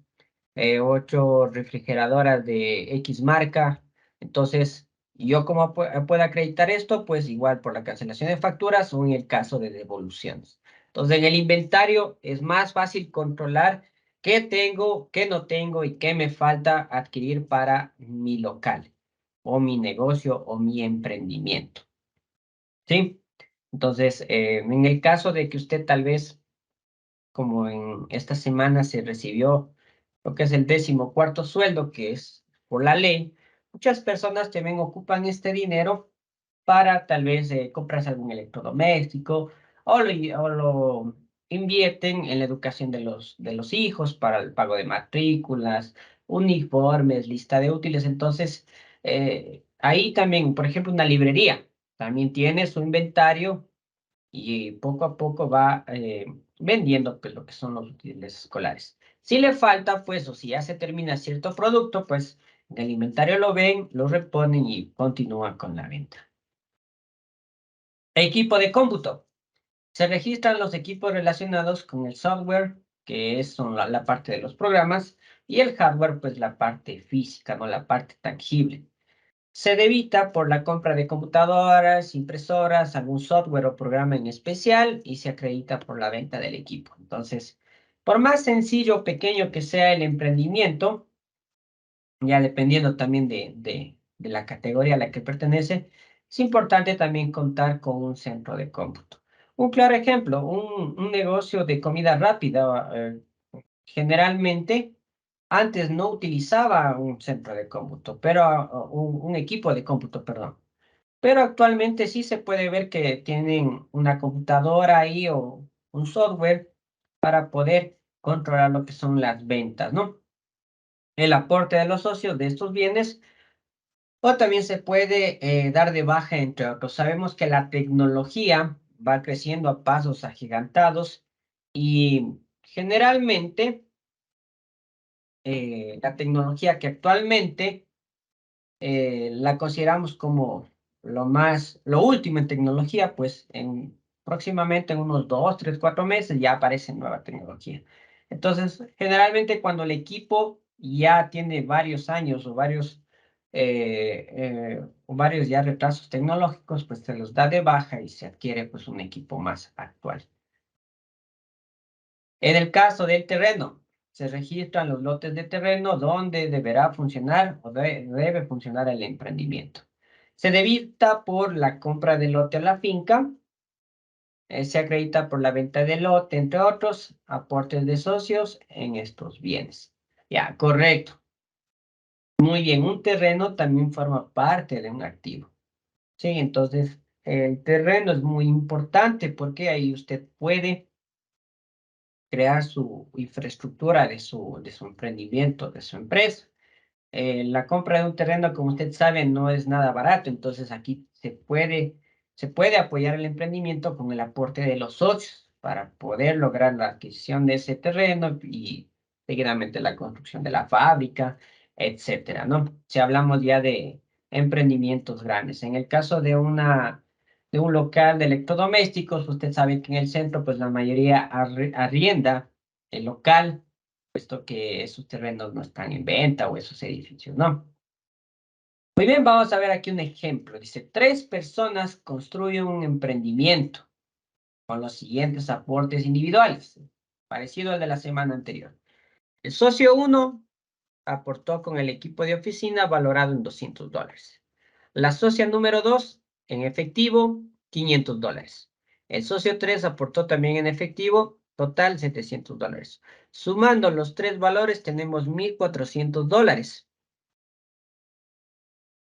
8 refrigeradoras de X marca. Entonces, ¿yo cómo puedo acreditar esto? Pues igual por la cancelación de facturas o en el caso de devoluciones. Entonces, en el inventario es más fácil controlar qué tengo, qué no tengo y qué me falta adquirir para mi local o mi negocio o mi emprendimiento. ¿Sí? Entonces, en el caso de que usted tal vez como en esta semana se recibió lo que es el 14º sueldo, que es por la ley, muchas personas también ocupan este dinero para tal vez comprarse algún electrodoméstico o lo invierten en la educación de los hijos para el pago de matrículas, uniformes, lista de útiles. Entonces, ahí también, por ejemplo, una librería también tiene su inventario y poco a poco va vendiendo pues, lo que son los útiles escolares. Si le falta, pues, o si ya se termina cierto producto, pues en el inventario lo ven, lo reponen y continúan con la venta. Equipo de cómputo. Se registran los equipos relacionados con el software, que son la parte de los programas, y el hardware, pues la parte física, no la parte tangible. Se debita por la compra de computadoras, impresoras, algún software o programa en especial y se acredita por la venta del equipo. Entonces, por más sencillo o pequeño que sea el emprendimiento, ya dependiendo también de la categoría a la que pertenece, es importante también contar con un centro de cómputo. Un claro ejemplo, un negocio de comida rápida, generalmente antes no utilizaba un centro de cómputo, pero un equipo de cómputo, perdón. Pero actualmente sí se puede ver que tienen una computadora ahí o un software para poder controlar lo que son las ventas, ¿no? El aporte de los socios de estos bienes o también se puede dar de baja entre otros. Sabemos que la tecnología va creciendo a pasos agigantados y generalmente la tecnología que actualmente la consideramos como lo último en tecnología, pues próximamente en unos 2, 3, 4 meses ya aparece nueva tecnología. Entonces, generalmente cuando el equipo ya tiene varios años o varios ya retrasos tecnológicos, pues se los da de baja y se adquiere pues un equipo más actual. En el caso del terreno, se registran los lotes de terreno donde deberá funcionar o debe funcionar el emprendimiento. Se debita por la compra del lote a la finca, se acredita por la venta del lote, entre otros, aportes de socios en estos bienes. Ya, correcto. Muy bien, un terreno también forma parte de un activo. Sí, entonces el terreno es muy importante porque ahí usted puede crear su infraestructura de su emprendimiento, de su empresa. La compra de un terreno, como usted sabe, no es nada barato, entonces aquí se puede apoyar el emprendimiento con el aporte de los socios para poder lograr la adquisición de ese terreno y seguidamente la construcción de la fábrica, etcétera, ¿no? Si hablamos ya de emprendimientos grandes. En el caso de un local de electrodomésticos, usted sabe que en el centro, pues la mayoría arrienda el local puesto que esos terrenos no están en venta o esos edificios, ¿no? Muy bien, vamos a ver aquí un ejemplo. Dice, 3 personas construyen un emprendimiento con los siguientes aportes individuales, parecido al de la semana anterior. El socio 1 aportó con el equipo de oficina valorado en $200. La socia número 2 en efectivo, $500. El socio 3 aportó también en efectivo, total $700. Sumando los 3 valores tenemos $1,400.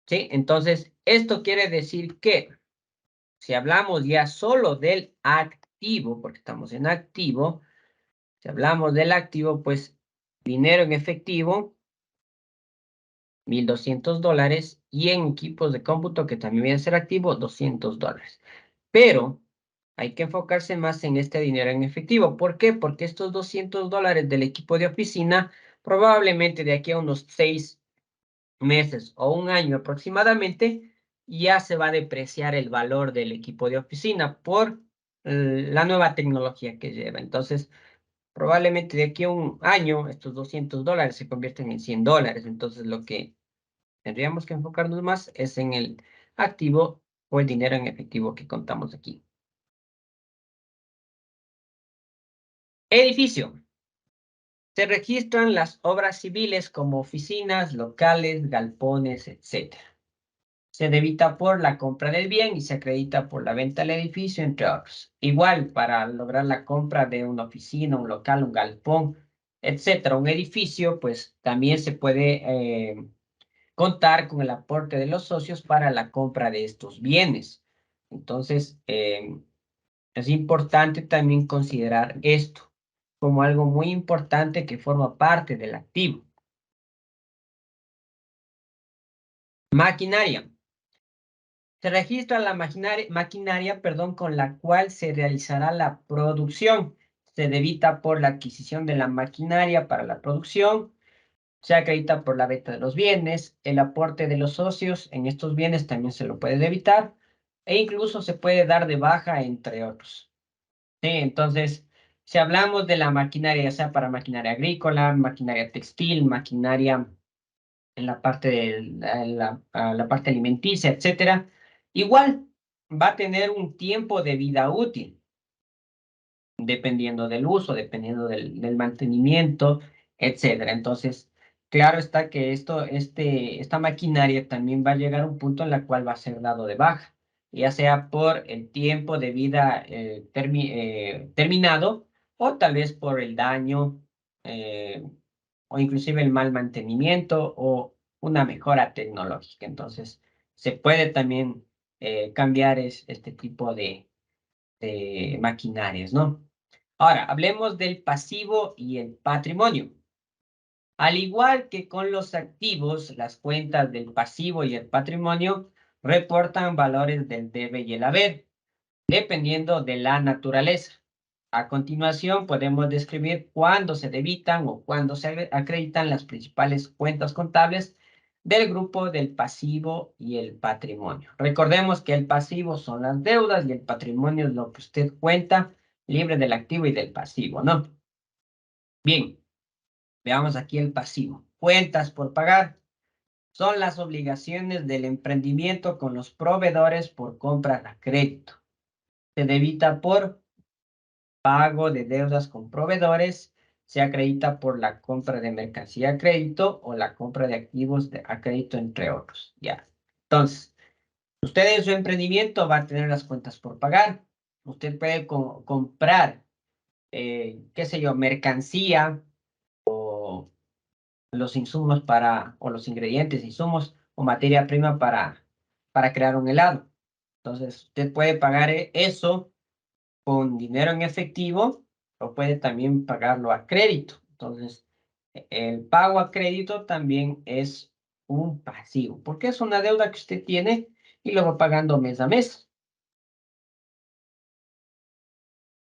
¿Sí? Entonces, esto quiere decir que si hablamos ya solo del activo, porque estamos en activo, si hablamos del activo, pues dinero en efectivo, $1,200 y en equipos de cómputo que también viene a ser activo, $200. Pero hay que enfocarse más en este dinero en efectivo. ¿Por qué? Porque estos $200 del equipo de oficina probablemente de aquí a unos 6 meses o un año aproximadamente ya se va a depreciar el valor del equipo de oficina por la nueva tecnología que lleva. Entonces, probablemente de aquí a un año estos $200 se convierten en $100. Entonces, lo que tendríamos que enfocarnos más es en el activo o el dinero en efectivo que contamos aquí. Edificio. Se registran las obras civiles como oficinas, locales, galpones, etc. Se debita por la compra del bien y se acredita por la venta del edificio, entre otros. Igual, para lograr la compra de una oficina, un local, un galpón, etcétera, un edificio, pues también se puede contar con el aporte de los socios para la compra de estos bienes. Entonces, es importante también considerar esto como algo muy importante que forma parte del activo. Maquinaria. Se registra la maquinaria, con la cual se realizará la producción. Se debita por la adquisición de la maquinaria para la producción. Se acredita por la venta de los bienes. El aporte de los socios en estos bienes también se lo puede debitar. E incluso se puede dar de baja, entre otros. Sí, entonces, si hablamos de la maquinaria, ya sea para maquinaria agrícola, maquinaria textil, maquinaria en la parte de la parte alimenticia, etcétera, igual va a tener un tiempo de vida útil, dependiendo del uso, dependiendo del mantenimiento, etcétera. Entonces, claro está que esta maquinaria también va a llegar a un punto en la cual va a ser dado de baja, ya sea por el tiempo de vida terminado o tal vez por el daño eh, o inclusive el mal mantenimiento o una mejora tecnológica. Entonces, se puede también cambiar este tipo de maquinarias, ¿no? Ahora, hablemos del pasivo y el patrimonio. Al igual que con los activos, las cuentas del pasivo y el patrimonio reportan valores del debe y el haber, dependiendo de la naturaleza. A continuación, podemos describir cuándo se debitan o cuándo se acreditan las principales cuentas contables del grupo del pasivo y el patrimonio. Recordemos que el pasivo son las deudas y el patrimonio es lo que usted cuenta libre del activo y del pasivo, ¿no? Bien, veamos aquí el pasivo. Cuentas por pagar. Son las obligaciones del emprendimiento con los proveedores por compra a crédito. Se debita por pago de deudas con proveedores, se acredita por la compra de mercancía a crédito o la compra de activos a crédito, entre otros. Ya. Entonces, usted en su emprendimiento va a tener las cuentas por pagar. Usted puede comprar, qué sé yo, mercancía, los insumos o los ingredientes, insumos o materia prima para crear un helado. Entonces, usted puede pagar eso con dinero en efectivo o puede también pagarlo a crédito. Entonces, el pago a crédito también es un pasivo, porque es una deuda que usted tiene y lo va pagando mes a mes.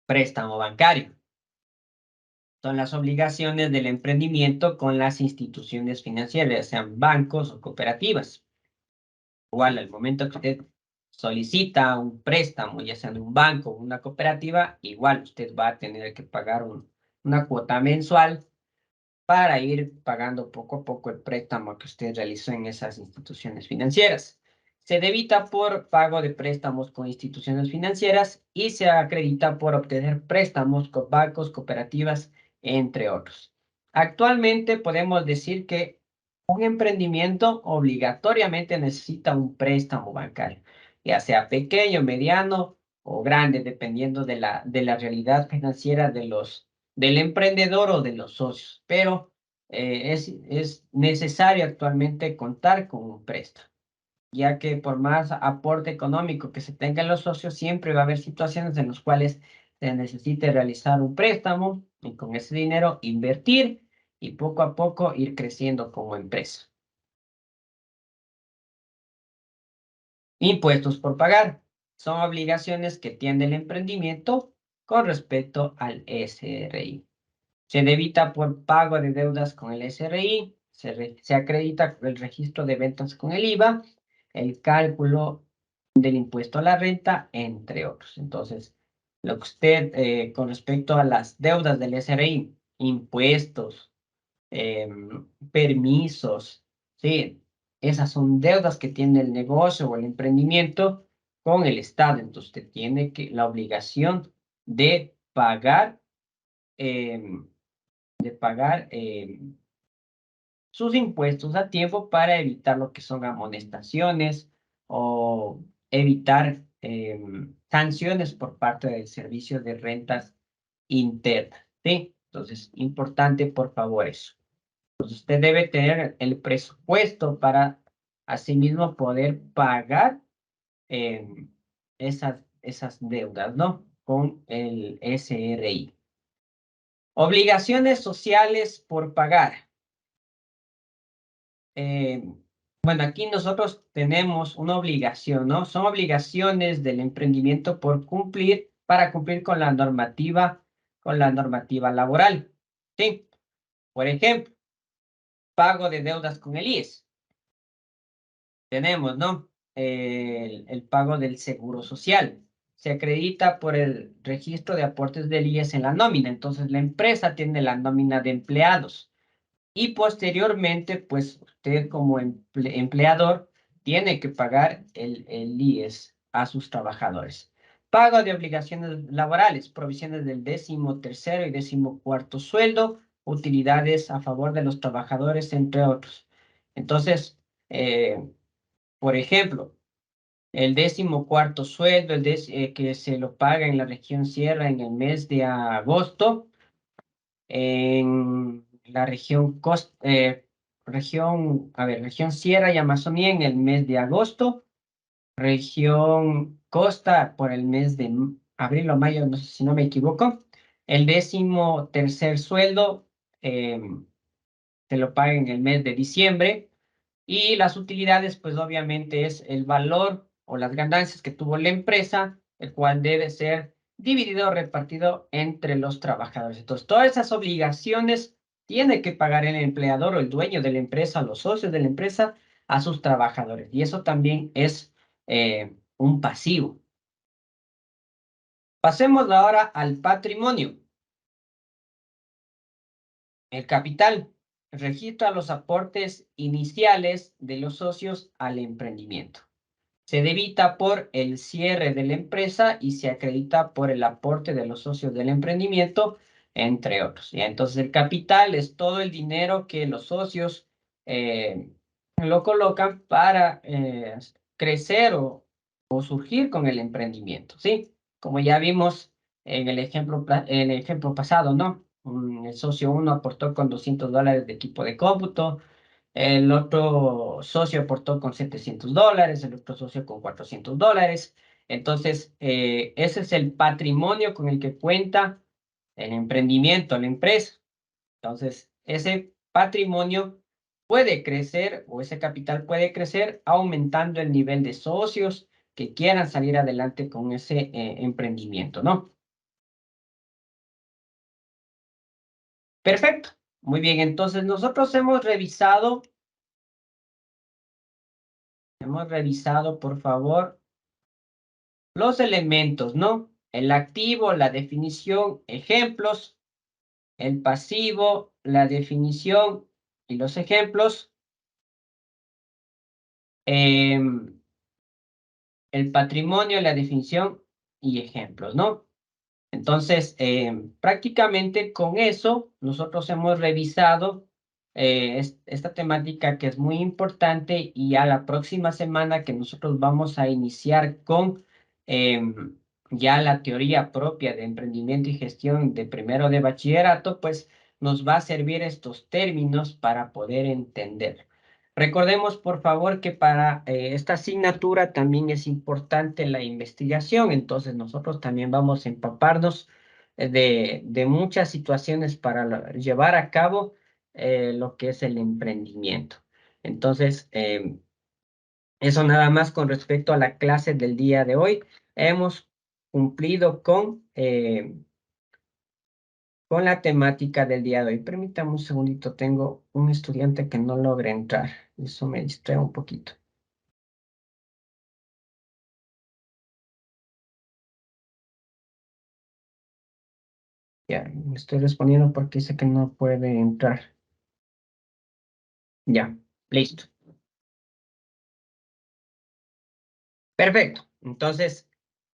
Préstamo bancario. Son las obligaciones del emprendimiento con las instituciones financieras, ya sean bancos o cooperativas. Igual, al momento que usted solicita un préstamo, ya sea en un banco o una cooperativa, igual usted va a tener que pagar una cuota mensual para ir pagando poco a poco el préstamo que usted realizó en esas instituciones financieras. Se debita por pago de préstamos con instituciones financieras y se acredita por obtener préstamos con bancos, cooperativas, entre otros. Actualmente podemos decir que un emprendimiento obligatoriamente necesita un préstamo bancario, ya sea pequeño, mediano o grande, dependiendo de la realidad financiera del emprendedor o de los socios. Pero es necesario actualmente contar con un préstamo, ya que por más aporte económico que se tenga en los socios, siempre va a haber situaciones en las cuales se necesite realizar un préstamo y con ese dinero invertir y poco a poco ir creciendo como empresa. Impuestos por pagar. Son obligaciones que tiene el emprendimiento con respecto al SRI. Se debita por pago de deudas con el SRI, se acredita el registro de ventas con el IVA, el cálculo del impuesto a la renta, entre otros. Entonces, lo que usted, con respecto a las deudas del SRI, impuestos, permisos, ¿sí? Esas son deudas que tiene el negocio o el emprendimiento con el Estado. Entonces, usted tiene la obligación de pagar, em, sus impuestos a tiempo para evitar lo que son amonestaciones o evitar sanciones por parte del Servicio de Rentas Internas, ¿sí? Entonces, importante, por favor, eso. Entonces, usted debe tener el presupuesto para asimismo poder pagar esas deudas, ¿no? Con el SRI. Obligaciones sociales por pagar. Bueno, aquí nosotros tenemos una obligación, ¿no? Son obligaciones del emprendimiento para cumplir con la normativa laboral, ¿sí? Por ejemplo, pago de deudas con el IES. Tenemos, ¿no? El pago del seguro social. Se acredita por el registro de aportes del IES en la nómina. Entonces, la empresa tiene la nómina de empleados. Y posteriormente, pues usted como empleador tiene que pagar el IES a sus trabajadores. Pago de obligaciones laborales, provisiones del 13º y 14º sueldo, utilidades a favor de los trabajadores, entre otros. Entonces, por ejemplo, el 14º sueldo, que se lo paga en la región Sierra en el mes de agosto, en la región Sierra y Amazonía en el mes de agosto, región Costa por el mes de abril o mayo, no sé si no me equivoco. El 13º sueldo se lo paga en el mes de diciembre. Y las utilidades, pues obviamente es el valor o las ganancias que tuvo la empresa, el cual debe ser dividido o repartido entre los trabajadores. Entonces, todas esas obligaciones tiene que pagar el empleador o el dueño de la empresa, los socios de la empresa, a sus trabajadores. Y eso también es un pasivo. Pasemos ahora al patrimonio. El capital registra los aportes iniciales de los socios al emprendimiento. Se debita por el cierre de la empresa y se acredita por el aporte de los socios del emprendimiento, entre otros. ¿Ya? Entonces, el capital es todo el dinero que los socios lo colocan para crecer o surgir con el emprendimiento, ¿sí? Como ya vimos en el ejemplo pasado, ¿no? El socio 1 aportó con $200 de equipo de cómputo, el otro socio aportó con $700, el otro socio con $400. Entonces, ese es el patrimonio con el que cuenta el emprendimiento, la empresa. Entonces, ese patrimonio puede crecer o ese capital puede crecer aumentando el nivel de socios que quieran salir adelante con ese emprendimiento, ¿no? Perfecto. Muy bien, entonces nosotros hemos revisado, por favor, los elementos, ¿no? El activo, la definición, ejemplos, el pasivo, la definición y los ejemplos, el patrimonio, la definición y ejemplos, ¿no? Entonces, prácticamente con eso nosotros hemos revisado esta temática que es muy importante y a la próxima semana que nosotros vamos a iniciar con ya la teoría propia de emprendimiento y gestión de primero de bachillerato, pues nos va a servir estos términos para poder entender. Recordemos, por favor, que para esta asignatura también es importante la investigación, entonces nosotros también vamos a empaparnos de muchas situaciones para llevar a cabo lo que es el emprendimiento. Entonces, eso nada más con respecto a la clase del día de hoy. Hemos cumplido con la temática del día de hoy. Permítame un segundito, tengo un estudiante que no logra entrar. Eso me distrae un poquito. Ya, me estoy respondiendo porque dice que no puede entrar. Ya, listo. Perfecto. Entonces,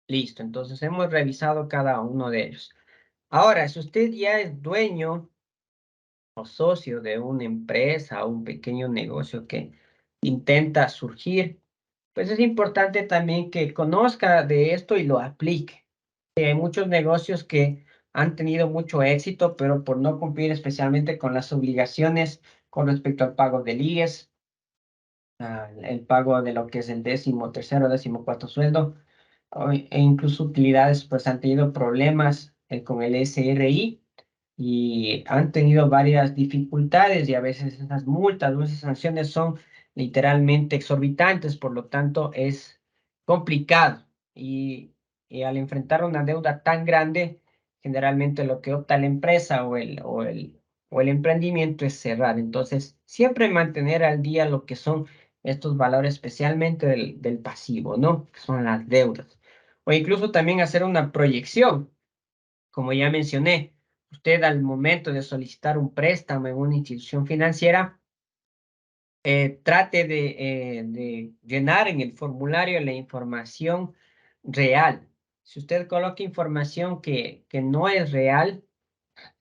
listo. Entonces, hemos revisado cada uno de ellos. Ahora, si usted ya es dueño o socio de una empresa o un pequeño negocio que intenta surgir, pues es importante también que conozca de esto y lo aplique. Hay muchos negocios que han tenido mucho éxito, pero por no cumplir especialmente con las obligaciones con respecto al pago del IES, el pago de lo que es el 13º, 14º sueldo, e incluso utilidades, pues han tenido problemas con el SRI y han tenido varias dificultades y a veces esas multas o esas sanciones son literalmente exorbitantes, por lo tanto es complicado y al enfrentar una deuda tan grande, generalmente lo que opta la empresa o el emprendimiento es cerrar. Entonces, siempre mantener al día lo que son estos valores, especialmente del pasivo, ¿no? Que son las deudas. O incluso también hacer una proyección, como ya mencioné. Usted al momento de solicitar un préstamo en una institución financiera, trate de llenar en el formulario la información real. Si usted coloca información que no es real,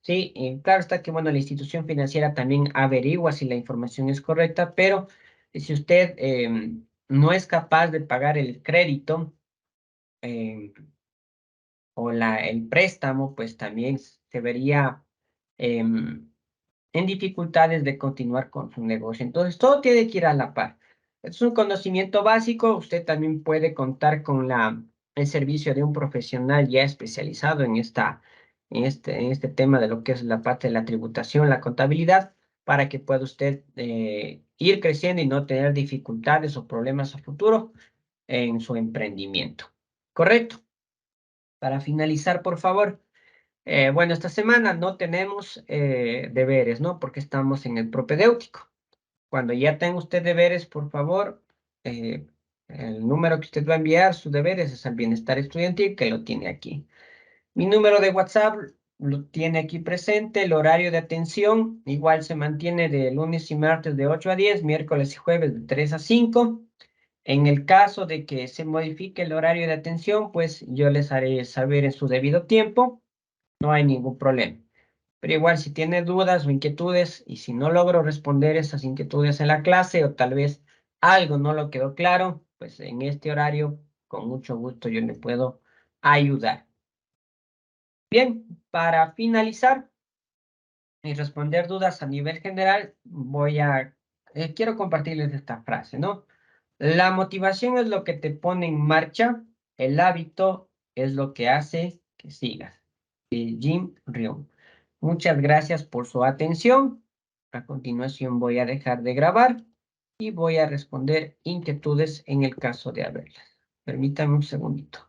Sí, claro está que, bueno, la institución financiera también averigua si la información es correcta, pero si usted no es capaz de pagar el crédito em, o el préstamo, pues también se vería em, en dificultades de continuar con su negocio. Entonces, todo tiene que ir a la par. Es un conocimiento básico. Usted también puede contar con el servicio de un profesional ya especializado en este tema de lo que es la parte de la tributación, la contabilidad, para que pueda usted ir creciendo y no tener dificultades o problemas a futuro en su emprendimiento. ¿Correcto? Para finalizar, por favor. Bueno, esta semana no tenemos deberes, ¿no? Porque estamos en el propedéutico. Cuando ya tenga usted deberes, por favor, eh, el número que usted va a enviar, sus deberes, es al bienestar estudiantil, que lo tiene aquí. Mi número de WhatsApp lo tiene aquí presente. El horario de atención igual se mantiene de lunes y martes de 8 a 10, miércoles y jueves de 3 a 5. En el caso de que se modifique el horario de atención, pues yo les haré saber en su debido tiempo. No hay ningún problema. Pero igual, si tiene dudas o inquietudes y si no logro responder esas inquietudes en la clase o tal vez algo no lo quedó claro, pues en este horario, con mucho gusto yo le puedo ayudar. Bien, para finalizar y responder dudas a nivel general, quiero compartirles esta frase, ¿no? La motivación es lo que te pone en marcha, el hábito es lo que hace que sigas. De Jim Rohn. Muchas gracias por su atención. A continuación voy a dejar de grabar y voy a responder inquietudes en el caso de haberlas. Permítanme un segundito.